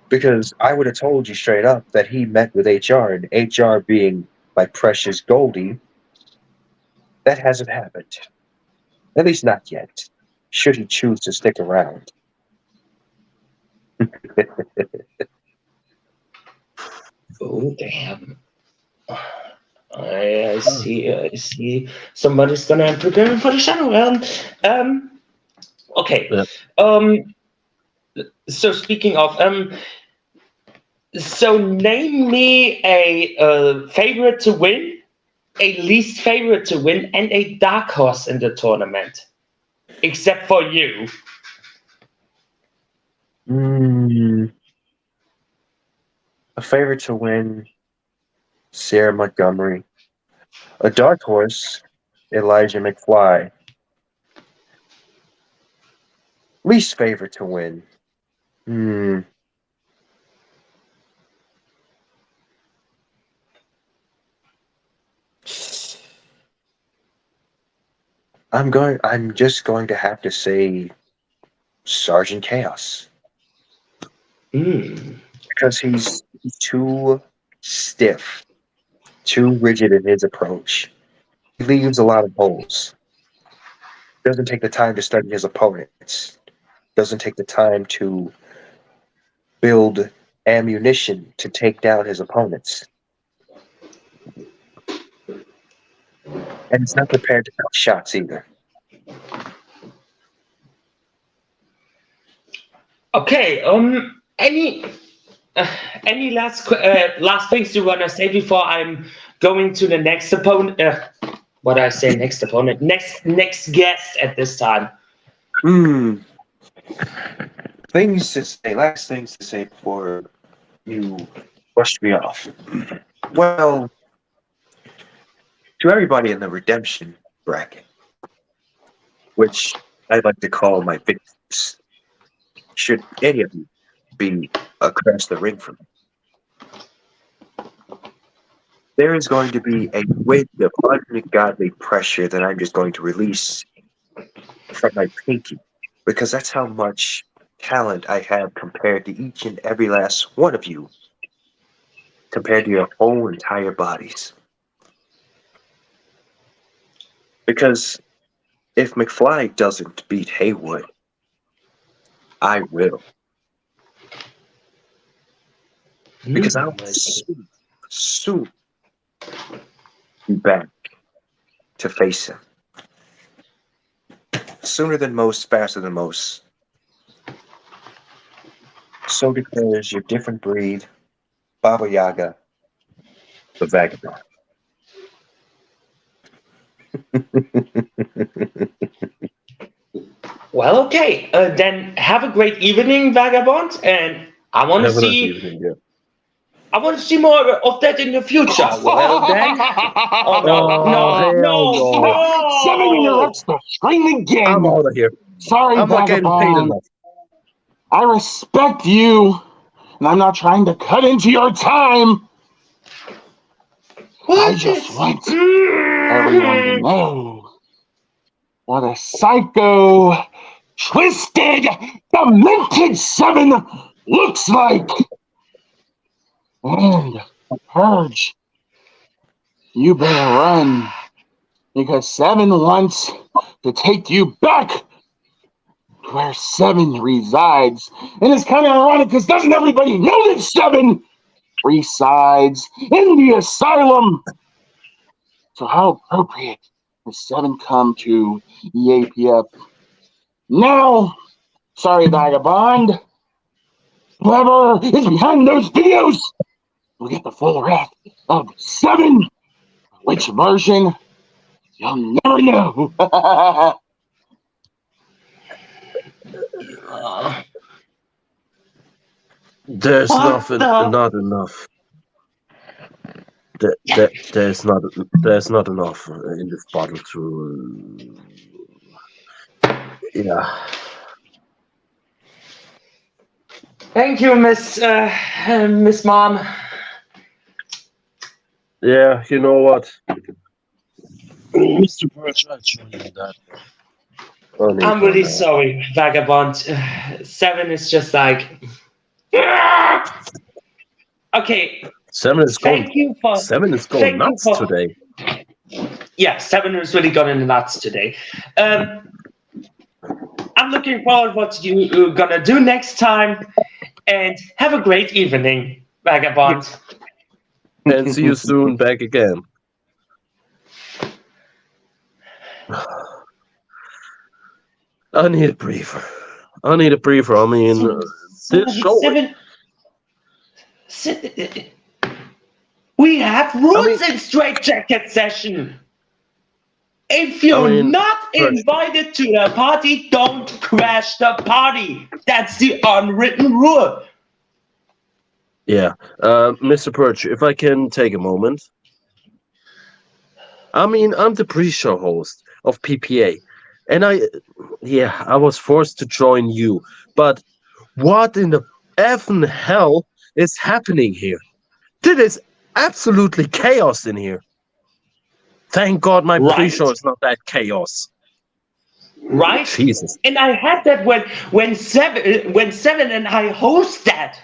because I would have told you straight up that he met with HR, and HR being my precious Goldie, that hasn't happened. At least not yet. Should he choose to stick around. Oh damn! I see. Somebody's gonna prepare for the shadow realm. Okay. Yeah. So speaking of so name me a favorite to win, a least favorite to win, and a dark horse in the tournament, except for you. A favorite to win, Sarah Montgomery. A dark horse, Elijah McFly. Least favorite to win. I'm just going to have to say Sergeant Chaos. Hmm. Because he's too stiff, too rigid in his approach. He leaves a lot of holes. Doesn't take the time to study his opponents. Doesn't take the time to build ammunition to take down his opponents. And he's not prepared to cut shots either. Okay. Any last things you wanna say before I'm going to the next opponent? What I say, next opponent, next guest at this time. Things to say. Last things to say before you brushed me off. Well, to everybody in the redemption bracket, which I'd like to call my victims, should any of you be across the ring from me, there is going to be a weight of ungodly pressure that I'm just going to release from my pinky, because that's how much talent I have compared to each and every last one of you, compared to your whole entire bodies. Because if McFly doesn't beat Haywood, I will. Because I'll soon be back to face him. Sooner than most, faster than most. So declares your different breed, Baba Yaga, the Vagabond. Well, okay. Then have a great evening, Vagabond, and I want to see. I want to see more of that in the future. Well, then. Oh no! Seven interrupts the stream again. I'm out of here. Sorry, I'm not getting paid Vagabond. enough. I respect you, and I'm not trying to cut into your time. I just want everyone to know what a psycho, twisted, demented Seven looks like. And Purge, you better run, because Seven wants to take you back to where Seven resides. And it's kind of ironic, because doesn't everybody know that Seven resides in the Asylum? So how appropriate does Seven come to the APF? Now, sorry, Vagabond, whoever is behind those videos will get the full wrath of Seven. Which version? You'll never know. There's not enough. There's not enough in this bottle to. Yeah. Thank you, Miss Mom. Yeah, you know what, Mr. Birch, I'll show you that. I'm really sorry, Vagabond. Seven is just like. Okay. Seven is going nuts today. Yeah, Seven is really going in the nuts today. I'm looking forward to what you're gonna do next time, and have a great evening, Vagabond. And see you soon back again. I need a breather. I mean, this show. We have rules in Straight Jacket Session. If you're not invited to the party, don't crash the party. That's the unwritten rule. Yeah, Mr. Perch, if I can take a moment. I mean, I'm the pre-show host of PPA, and I was forced to join you. But what in the effing hell is happening here? This is absolutely chaos in here. Thank God my pre-show is not that chaos. right? Jesus. And I had that when Se7en and I host that.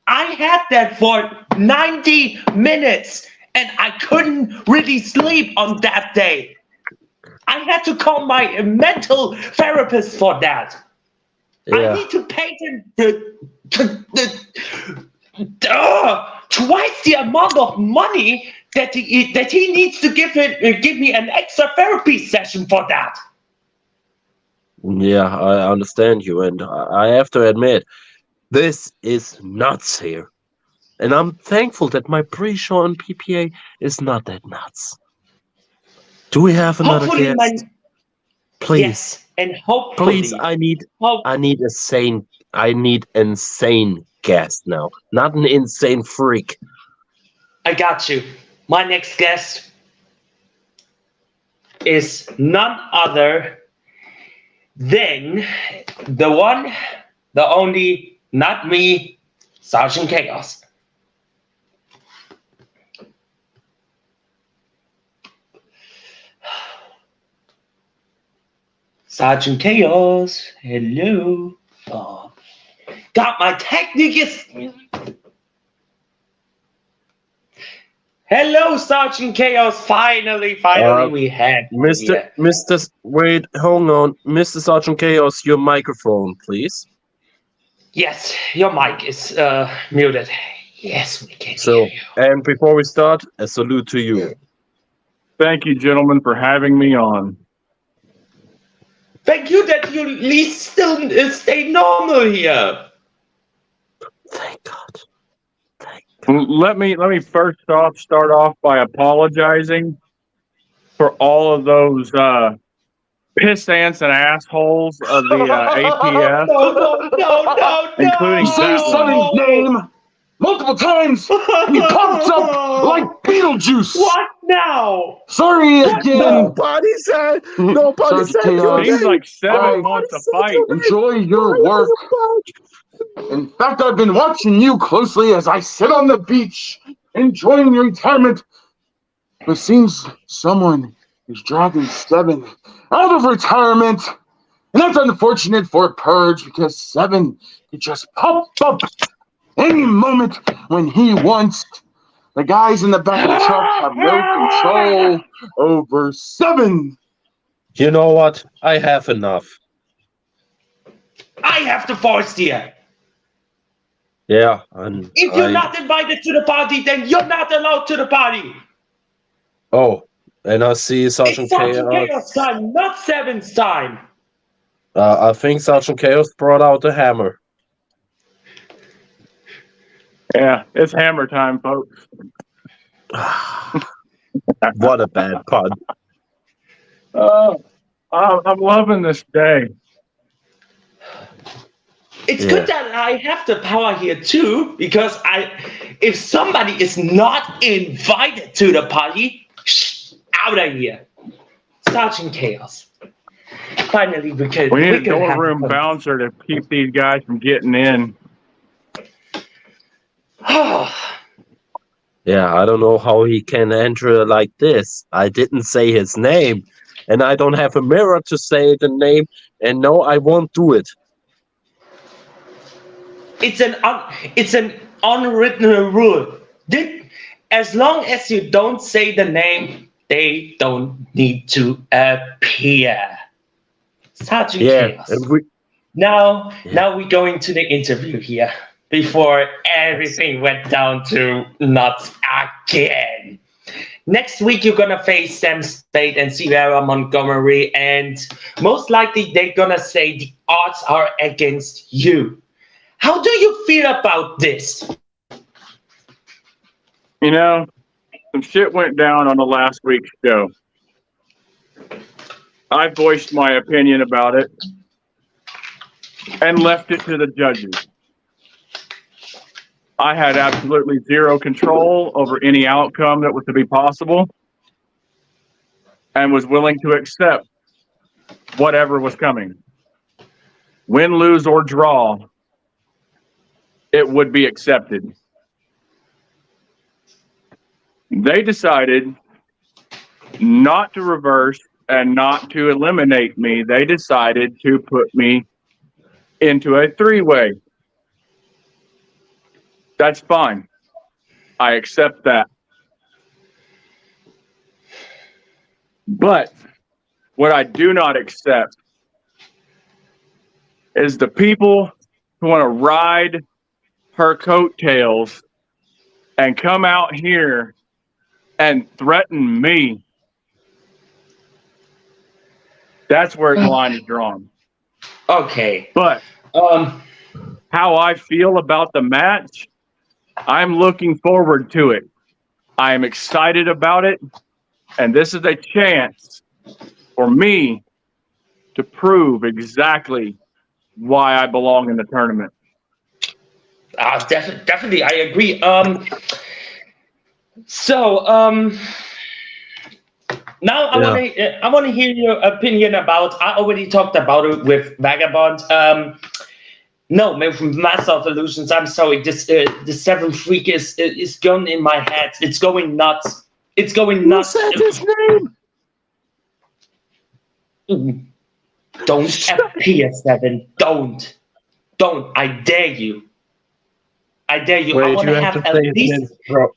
I had that for 90 minutes, and I couldn't really sleep on that day. I had to call my mental therapist for that. I Yeah. need to pay him twice the amount of money that he needs to give me an extra therapy session for that. Yeah, I understand you, and I have to admit, this is nuts here. And I'm thankful that my pre-show on PPA is not that nuts. Do we have another Hopefully, guest? Please. yes, and hopefully, Please, I need insane guest now. Not an insane freak. I got you. My next guest is none other than the one, the only, not me, Sergeant Chaos. Sergeant Chaos, hello. Oh, God, my technique is. Hello, Sergeant Chaos. Finally, we had Wait, hold on. Mr. Sergeant Chaos, your microphone, please. Yes, your mic is muted. Yes, we can hear you. And before we start, a salute to you. Thank you, gentlemen, for having me on. Thank you that you at least still stay normal here. Thank God. Let me first off start off by apologizing for all of those pissants and assholes of the APF, No, including You say Seven's name multiple times. He pops up like Beetlejuice. What now? Sorry again. Nobody said Sergeant Chaos. Seems like Se7en wants to fight. Enjoy your work. In fact, I've been watching you closely as I sit on the beach, enjoying your retirement. But seems someone is dragging Se7en out of retirement. And that's unfortunate for Purge because Se7en could just pop up any moment when he wants. The guys in the back of the truck have no control over Se7en. You know what? I have enough. I have to force here. Yeah, and if you're not invited to the party, then you're not allowed to the party. Oh, and I see Sergeant Chaos time, not Se7en's time. I think Sergeant Chaos brought out the hammer. Yeah, it's hammer time, folks. What a bad pun. I'm loving this day. It's good that I have the power here too, because if somebody is not invited to the party, out of here. Sergeant Chaos. Finally, we need a door room bouncer to keep these guys from getting in. Yeah, I don't know how he can enter like this. I didn't say his name, and I don't have a mirror to say the name, and no, I won't do it. It's an unwritten rule. As long as you don't say the name, they don't need to appear. Sergeant Chaos. Now we're going to the interview here before everything went down to nuts again. Next week, you're gonna face Sam Spade and Sierra Montgomery, and most likely they're gonna say the odds are against you. How do you feel about this? You know, some shit went down on the last week's show. I voiced my opinion about it and left it to the judges. I had absolutely zero control over any outcome that was to be possible and was willing to accept whatever was coming. Win, lose, or draw, it would be accepted. They decided not to reverse and not to eliminate me, they decided to put me into a three-way. That's fine. I accept that. But what I do not accept is the people who want to ride her coattails and come out here and threaten me. That's where the line is drawn. Okay. But how I feel about the match, I'm looking forward to it. I am excited about it. And this is a chance for me to prove exactly why I belong in the tournament. Definitely, I agree. Now I want to hear your opinion about. I already talked about it with Vagabond. No, with Master of Illusions. I'm sorry. This the Seventh Freak is going in my head. It's going nuts. It's going nuts. Who said his name? Don't appear, Seven. Don't. I dare you. I dare you. Wait, I want you to have have to at say his least. name, bro.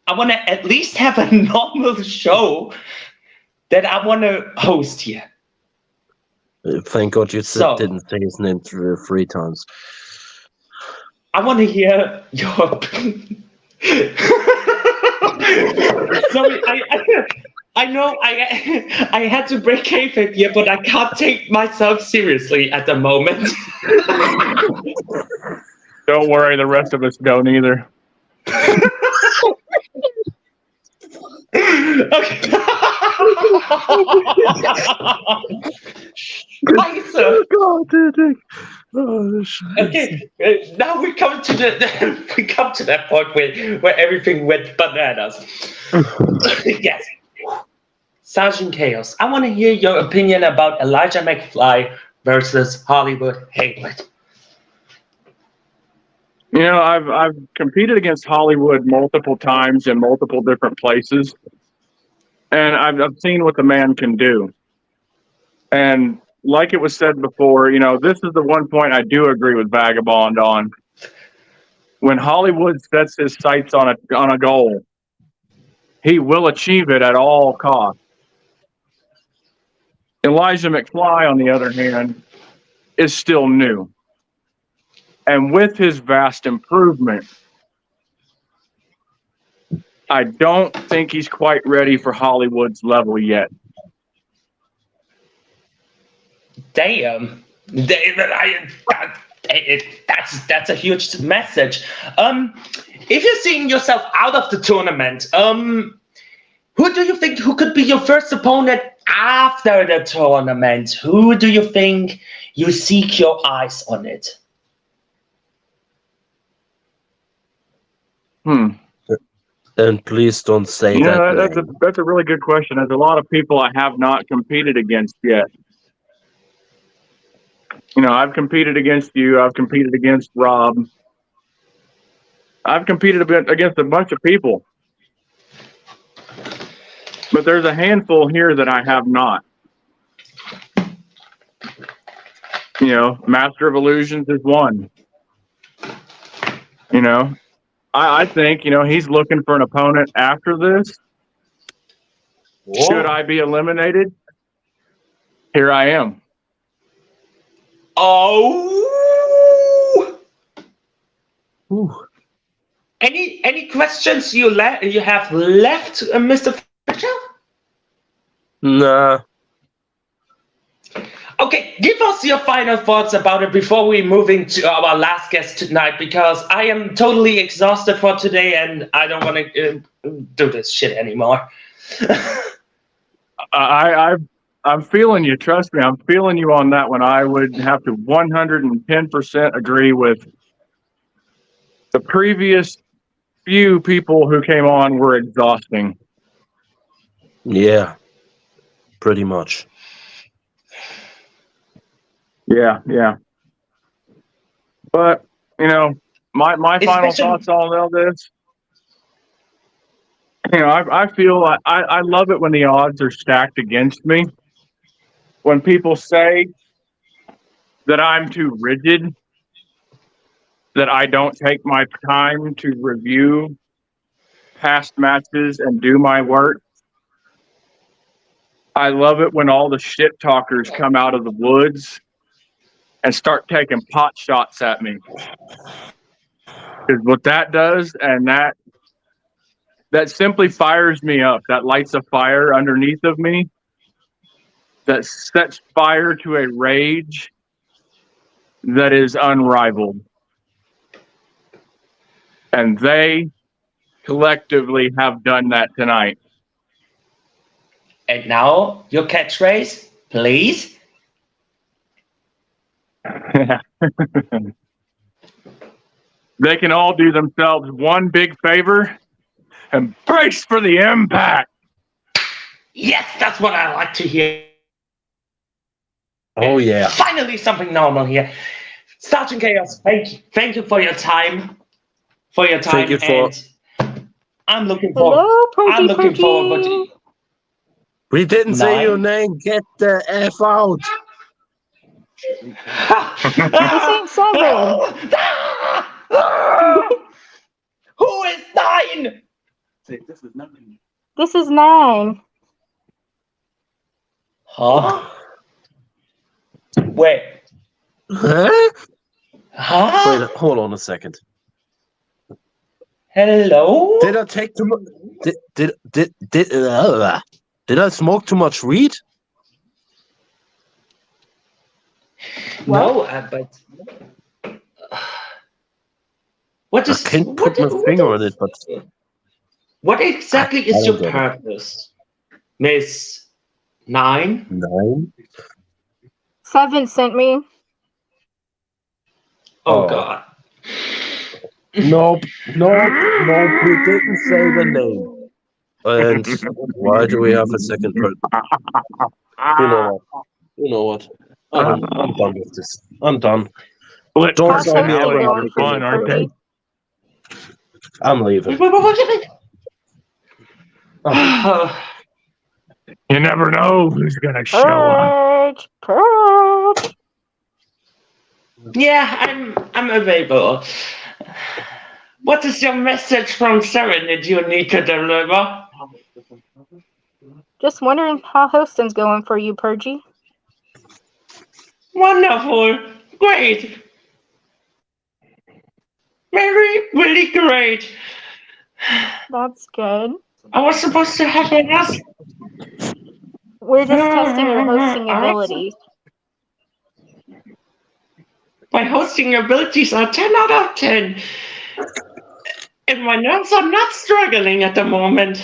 I want to at least have a normal show that I want to host here. Thank God you So- didn't say his name three times. I want to hear your. Sorry, I know I had to break kayfabe here, but I can't take myself seriously at the moment. Don't worry, the rest of us don't either. Okay. Scheiße. God, dude. Oh, Okay, now we come to that point where everything went bananas. Yes. Sergeant Chaos, I want to hear your opinion about Elijah McFly versus Hollywood Haywood. You know, I've competed against Hollywood multiple times in multiple different places, and I've seen what the man can do. And like it was said before, you know, this is the one point I do agree with Vagabond on. When Hollywood sets his sights on a goal, he will achieve it at all costs. Elijah McFly, on the other hand, is still new. And with his vast improvement, I don't think he's quite ready for Hollywood's level yet. Damn. That's a huge message. If you're seeing yourself out of the tournament, who do you think who could be your first opponent after the tournament? Who do you think you seek your eyes on it? And please don't say that. That's a really good question. There's a lot of people I have not competed against yet. You know, I've competed against you. I've competed against Rob. I've competed against a bunch of people. But there's a handful here that I have not. You know, Master of Illusions is one. You know, I think, you know, he's looking for an opponent after this. Whoa. Should I be eliminated? Here I am. Oh. Ooh. Any questions you have left, Mr. Fisher? Nah. Okay, give us your final thoughts about it before we move into our last guest tonight, because I am totally exhausted for today and I don't want to do this shit anymore. I'm feeling you. Trust me, I'm feeling you on that one. I would have to 110% agree with the previous few people who came on were exhausting. Yeah, pretty much. Yeah. But, you know, my final thoughts on all this, I feel I love it when the odds are stacked against me. When people say that I'm too rigid, that I don't take my time to review past matches and do my work. I love it when all the shit talkers come out of the woods and start taking pot shots at me. Because what that does, and that simply fires me up. That lights a fire underneath of me. That sets fire to a rage that is unrivaled. And they collectively have done that tonight. And now, your catchphrase, please. They can all do themselves one big favor and brace for the impact. Yes, that's what I like to hear. Oh, yeah. Finally, something normal here. Sergeant Chaos, thank you for your time. Thank you for... And I'm looking forward. Hello, I'm looking forward. But we didn't say your name. Get the F out. This ain't 7. Who is 9? This is 9. This is 9. Huh? Wait. Huh? Huh? Wait, hold on a second. Hello? Did I take too much? Did I smoke too much weed? No, but what is? I can't put my finger on it, but what exactly is your purpose, Miss 9? 9? 7 sent me. Oh God. Nope, we didn't say the name. And why do we have a second person? You know what? I'm done with this. I'm done. Don't tell me having fun, aren't they? I'm leaving. You never know who's gonna show up. Purge. Yeah, I'm available. What is your message from Se7en that you need to deliver? Just wondering how hosting's going for you, Purgy. Wonderful. Great. Really great. That's good. I was supposed to have an ask. We're just testing your hosting abilities. My hosting abilities are 10 out of 10. And my nerves are not struggling at the moment.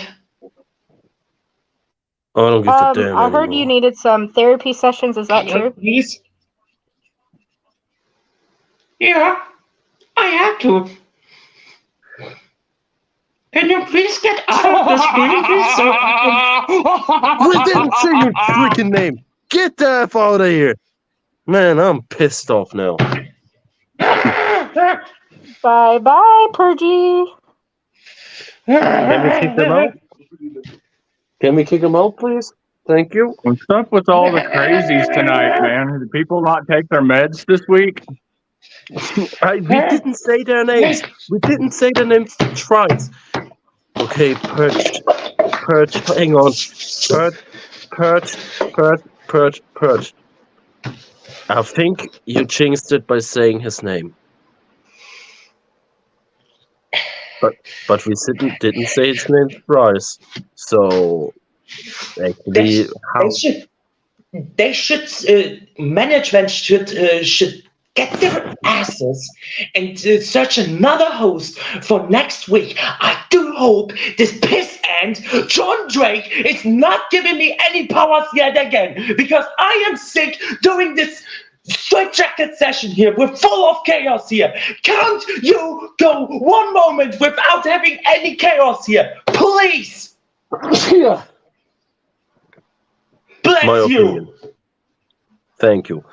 I don't give a damn I heard anymore. you needed some therapy sessions. Is that true? Please? Yeah, I have to. Can you please get out of this meeting so I can... We didn't say your freaking name. Get the F out of here. Man, I'm pissed off now. Bye-bye, Purgy. Can we kick them out? Can we kick them out, please? Thank you. What's up with all the crazies tonight, man? Did people not take their meds this week? We didn't say their names. We didn't say their names twice. Okay, Purge. Hang on. Purge. I think you jinxed it by saying his name. But we didn't say his name twice. So actually, management should get their asses and search another host for next week. I do hope this piss ant, John Drake, is not giving me any powers yet again, because I am sick doing this straight jacket session here. We're full of chaos here. Can't you go one moment without having any chaos here? Please! Yeah. Bless My you! opinion. Thank you.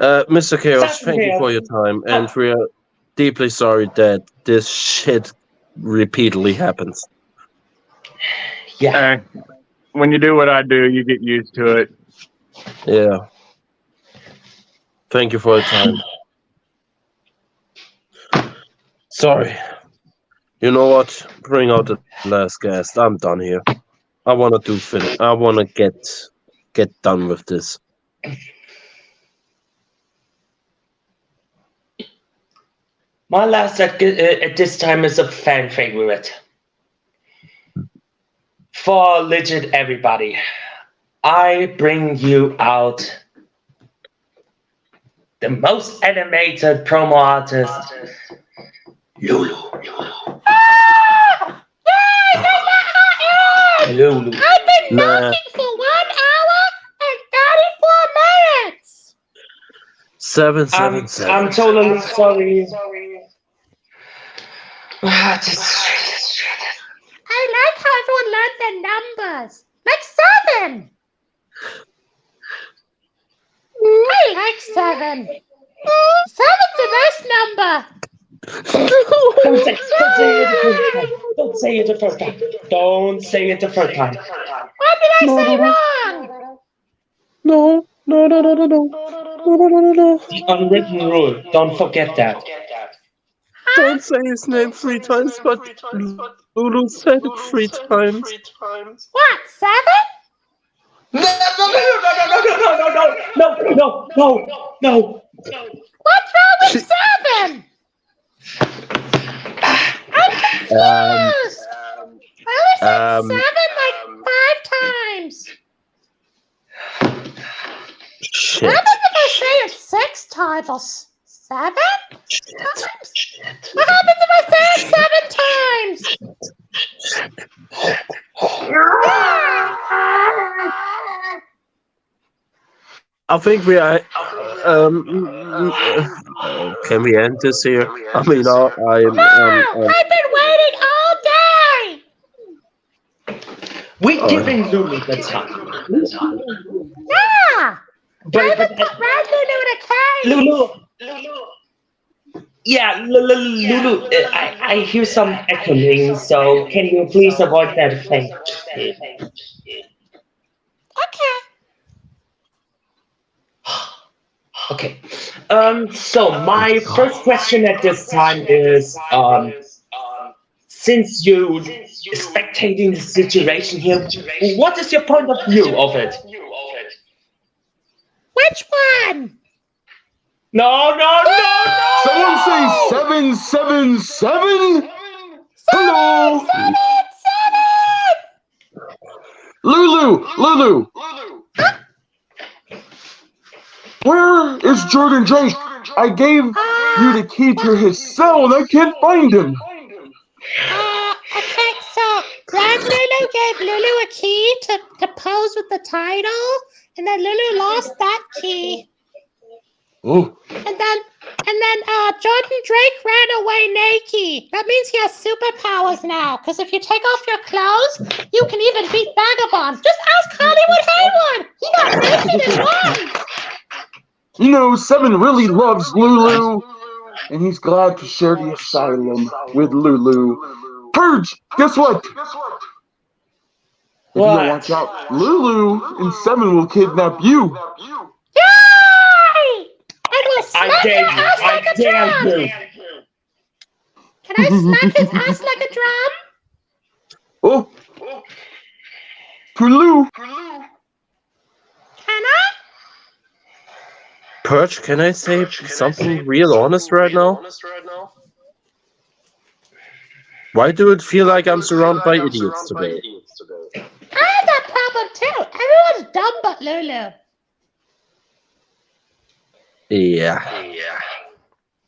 Mr. Chaos, thank you for your time, and we are deeply sorry that this shit repeatedly happens. Yeah. When you do what I do, you get used to it. Yeah. Thank you for your time. Sorry. You know what? Bring out the last guest. I'm done here. I wanna I wanna get done with this. My last at this time is a fan favorite. For legit everybody, I bring you out the most animated promo artist, Lulu. Lulu. I've been knocking for 1 hour and 34 minutes. 777. I'm totally sorry. I like how everyone learned their numbers. Like 7. I like 7. 7's the best number. Don't say it the first time. Don't say it the first time. What did I say wrong? No. The unwritten rule. Don't forget that. Don't say his name 3 times, but Lulu said it 3 times. What, 7? No. What's wrong with 7? I'm confused. I only said 7 like 5 times. Shit. What happens if I say it 6 times or 7 times? What happens if I say it 7 times? I think we are. Can we end this here? I mean, No, I've been waiting all day. We're giving Lulu the time. Yeah. But I even put Red Lulu in a cage. Lulu. Yeah, Lulu. I hear some echoing, so can you please avoid that thing? Okay. So my first question at this time is, since you spectating the situation here, what is your point of view of it? Which one? No. Someone say 777. Hello. 7. Lulu. Where is Jordan Drake? I gave you the key to his cell and I can't find him. Okay, so Red Lulu gave Lulu a key to pose with the title, and then Lulu lost that key. Oh. And then Jordan Drake ran away naked. That means he has superpowers now, because if you take off your clothes, you can even beat vagabonds. Just ask Hollywood Haywood. He got naked and won. You know, 7 really loves Lulu, and he's glad to share the asylum with Lulu. Purge, guess what? If you don't watch out, Lulu and 7 will kidnap you. Yay! And we'll smack his ass like a drum. Can I smack his ass like a drum? Oh. Pulu. Can I? Perch, can I say something real honest right now? Why do it feel like I'm surrounded by idiots today? I have that problem too. Everyone's dumb but Lulu.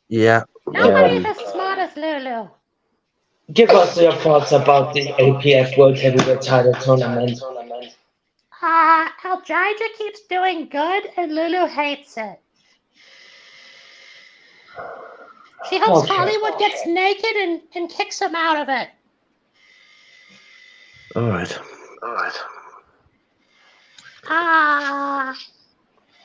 Yeah. Nobody's as smart as Lulu. Give us your thoughts about the APF World Heavyweight Title Tournament. Aljaja keeps doing good and Lulu hates it. She hopes Hollywood gets naked and kicks him out of it. Alright.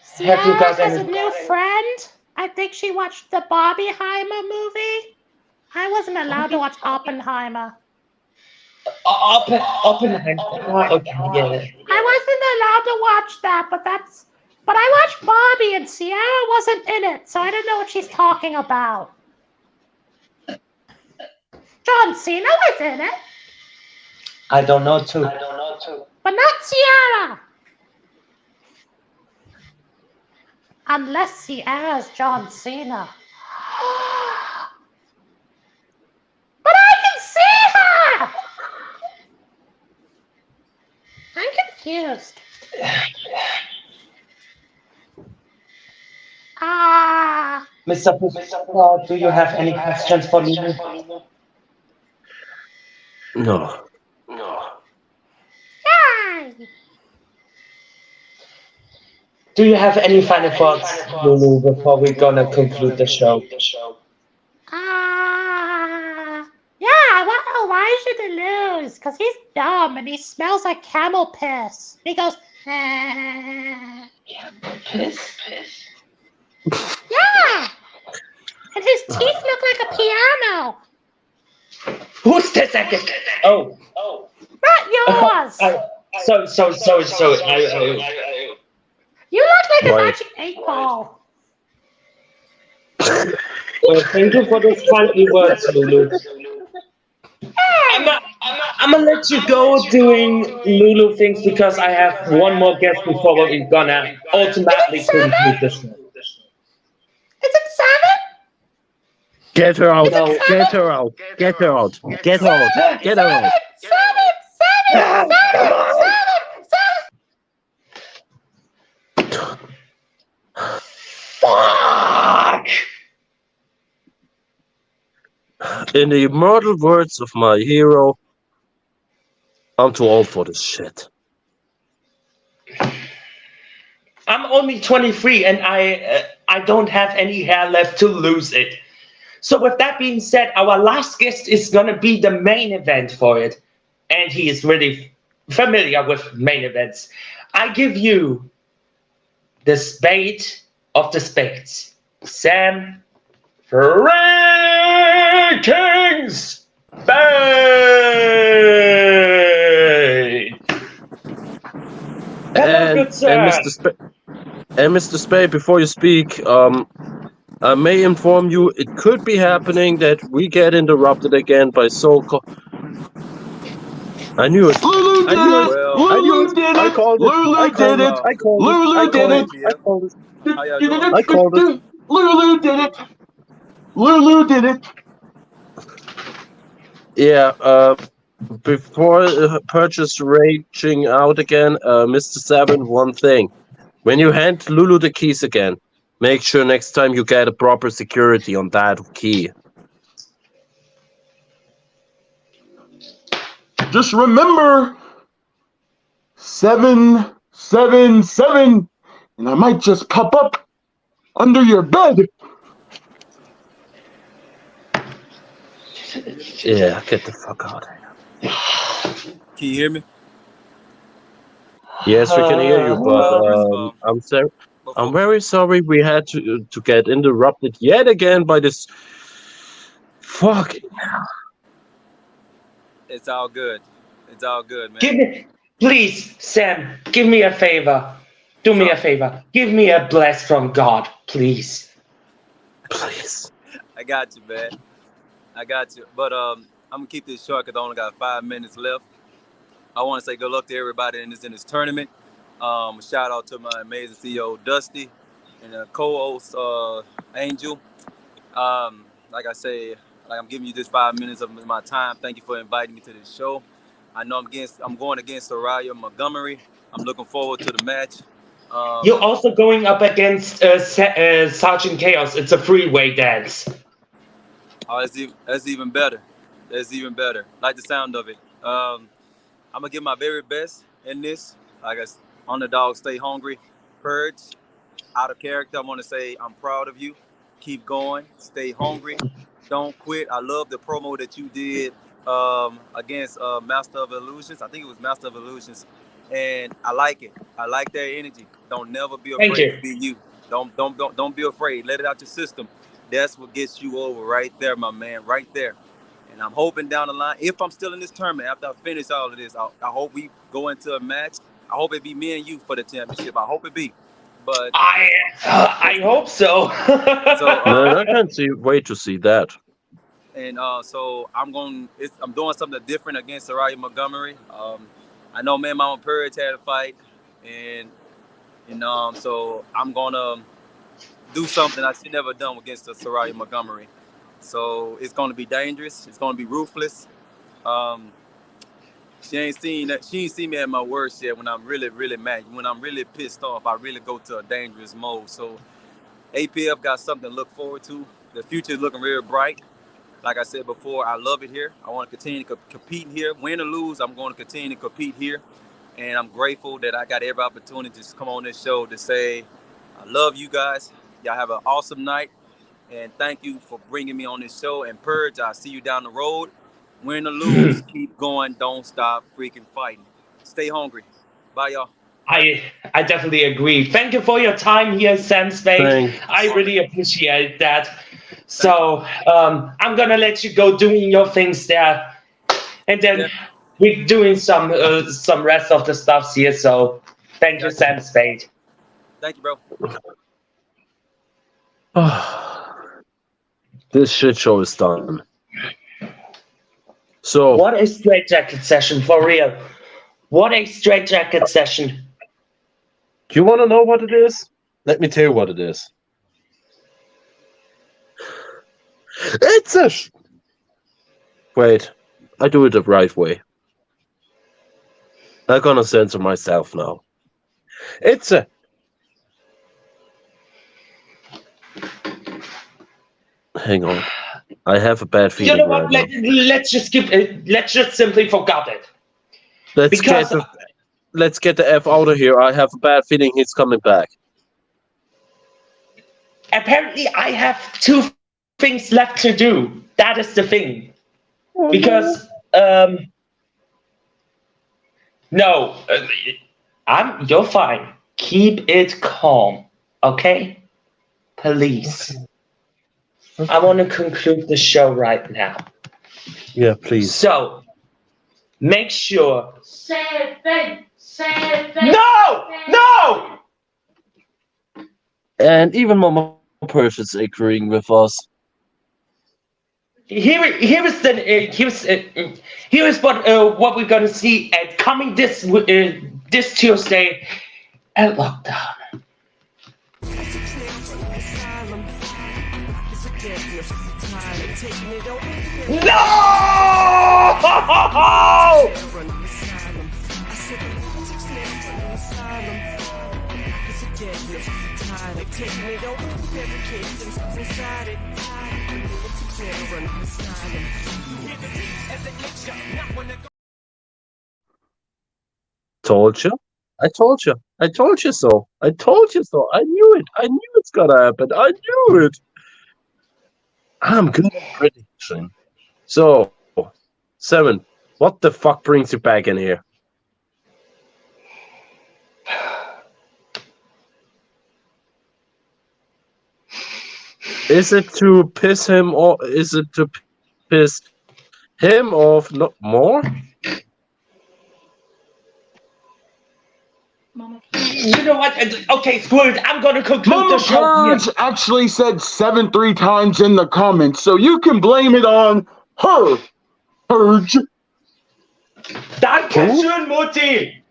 Sierra has a new friend. I think she watched the Barbieheimer movie. I wasn't allowed to watch Oppenheimer. Oppenheimer. Okay, yeah. I wasn't allowed to watch that, but I watched Bobby and Sierra wasn't in it, so I don't know what she's talking about. John Cena was in it, I don't know too. but not Sierra. Unless Sierra's John Cena. But I can see her! I'm confused. Mr. Puffin, do you have any questions for me? No. Yay! Do you have any final thoughts, Lulu, before we're gonna conclude the show? Yeah, why should he lose? Because he's dumb and he smells like camel piss. And he goes, Piss? yeah! And his teeth look like a piano. Who's the second? Oh. Not yours! So, You look like a magic 8-ball. well, thank you for those kindly words, Lulu. I'm gonna let you go doing Lulu things because I have one more guest before we're gonna ultimately conclude the show. Is it 7? Get her out. No. Get her out. Get her out. Get her out. Get her out. 7! Fuck! In the immortal words of my hero, I'm too old for this shit. I'm only 23 and I don't have any hair left to lose it. So with that being said, our last guest is gonna be the main event for it. And he is really familiar with main events. I give you the spade of the spades. Sam freaking Spade! Hello, good sir. And Mr. Spade, before you speak, I may inform you it could be happening that we get interrupted again by so-called. I knew it. Lulu did it. Lulu did it. Lulu did it. Lulu did it. I called it. Lulu did it. Lulu did it. Yeah, before purchase raging out again, Mr. Se7en, one thing. When you hand Lulu the keys again, make sure next time you get a proper security on that key. Just remember 777, and I might just pop up under your bed. Yeah, get the fuck out of here. Can you hear me? Yes, we can hear you, but I'm very sorry we had to get interrupted yet again by this. Fuck. It's all good. It's all good, man. Please, Sam, give me a favor. Do me a favor. Give me a bless from God, please. Please. I got you, man. I got you. But I'm gonna keep this short because I only got 5 minutes left. I want to say good luck to everybody in this tournament. Shout out to my amazing CEO Dusty and co-host Angel. Like I say, I'm giving you this 5 minutes of my time. Thank you for inviting me to this show. I know I'm going against Soraya Montgomery. I'm looking forward to the match. You're also going up against Sergeant Chaos. It's a freeway dance. Oh, that's even better. That's even better. Like the sound of it. I'm gonna give my very best in this. Like I underdog, stay hungry. Purge, out of character. I want to say I'm proud of you. Keep going. Stay hungry. Don't quit. I love the promo that you did against Master of Illusions. I think it was Master of Illusions, and I like it. I like their energy. Don't never be afraid to be you. Don't be afraid. Let it out your system. That's what gets you over right there, my man. Right there. And I'm hoping down the line, if I'm still in this tournament after I finish all of this, I hope we go into a match. I hope it be me and you for the championship. I hope it be. But I hope so. Man, I can't wait to see that. And so I'm doing something different against Soraya Montgomery. I know Man Mama Purge had a fight, and so I'm gonna do something I should never done against the Soraya Montgomery. So it's gonna be dangerous. It's gonna be ruthless. She ain't seen me at my worst yet. When I'm really, really mad, when I'm really pissed off, I really go to a dangerous mode. So APF got something to look forward to. The future is looking real bright. Like I said before, I love it here. I want to continue to compete here. Win or lose, I'm going to continue to compete here. And I'm grateful that I got every opportunity to come on this show to say, I love you guys. Y'all have an awesome night. And thank you for bringing me on this show. And Purge, I'll see you down the road. Win or lose, keep going. Don't stop freaking fighting. Stay hungry. Bye, y'all. I definitely agree. Thank you for your time here, Sam Spade. I really appreciate that. So I'm gonna let you go doing your things there, and then we're doing some rest of the stuffs here. So thank you, Sam Spade. Thank you, bro. This shit show is done. So what a straitjacket session, for real. What a straitjacket session. Do you want to know what it is? Let me tell you what it is. It's a... Wait, I do it the right way. I'm gonna censor myself now. It's a... Hang on. I have a bad feeling. You know what? Right now. Let's just simply forget it. Let's get the F out of here. I have a bad feeling he's coming back. Apparently, I have 2 things left to do. That is the thing. Because, no, you're fine. Keep it calm, okay? Please. I want to conclude the show right now. Yeah, please. So, make sure. Se7en. No! And even Mama Purge is agreeing with us. Here is what we're gonna see at coming this Tuesday at Lockdown. Told you. I told you. I told you so. I told you so. I knew it. I knew it's gonna happen. I knew it. I'm good at prediction. So, 7, what the fuck brings you back in here? Is it to piss him off? Is it to piss him off not more? You know what? Okay, screw it. I'm gonna conclude the show. Mama Purge actually said 7 3 times in the comments, so you can blame it on her. Purge. Dankeschön, Mutti.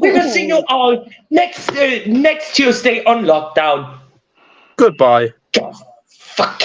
We will see you all next Tuesday on Lockdown. Goodbye. Fucking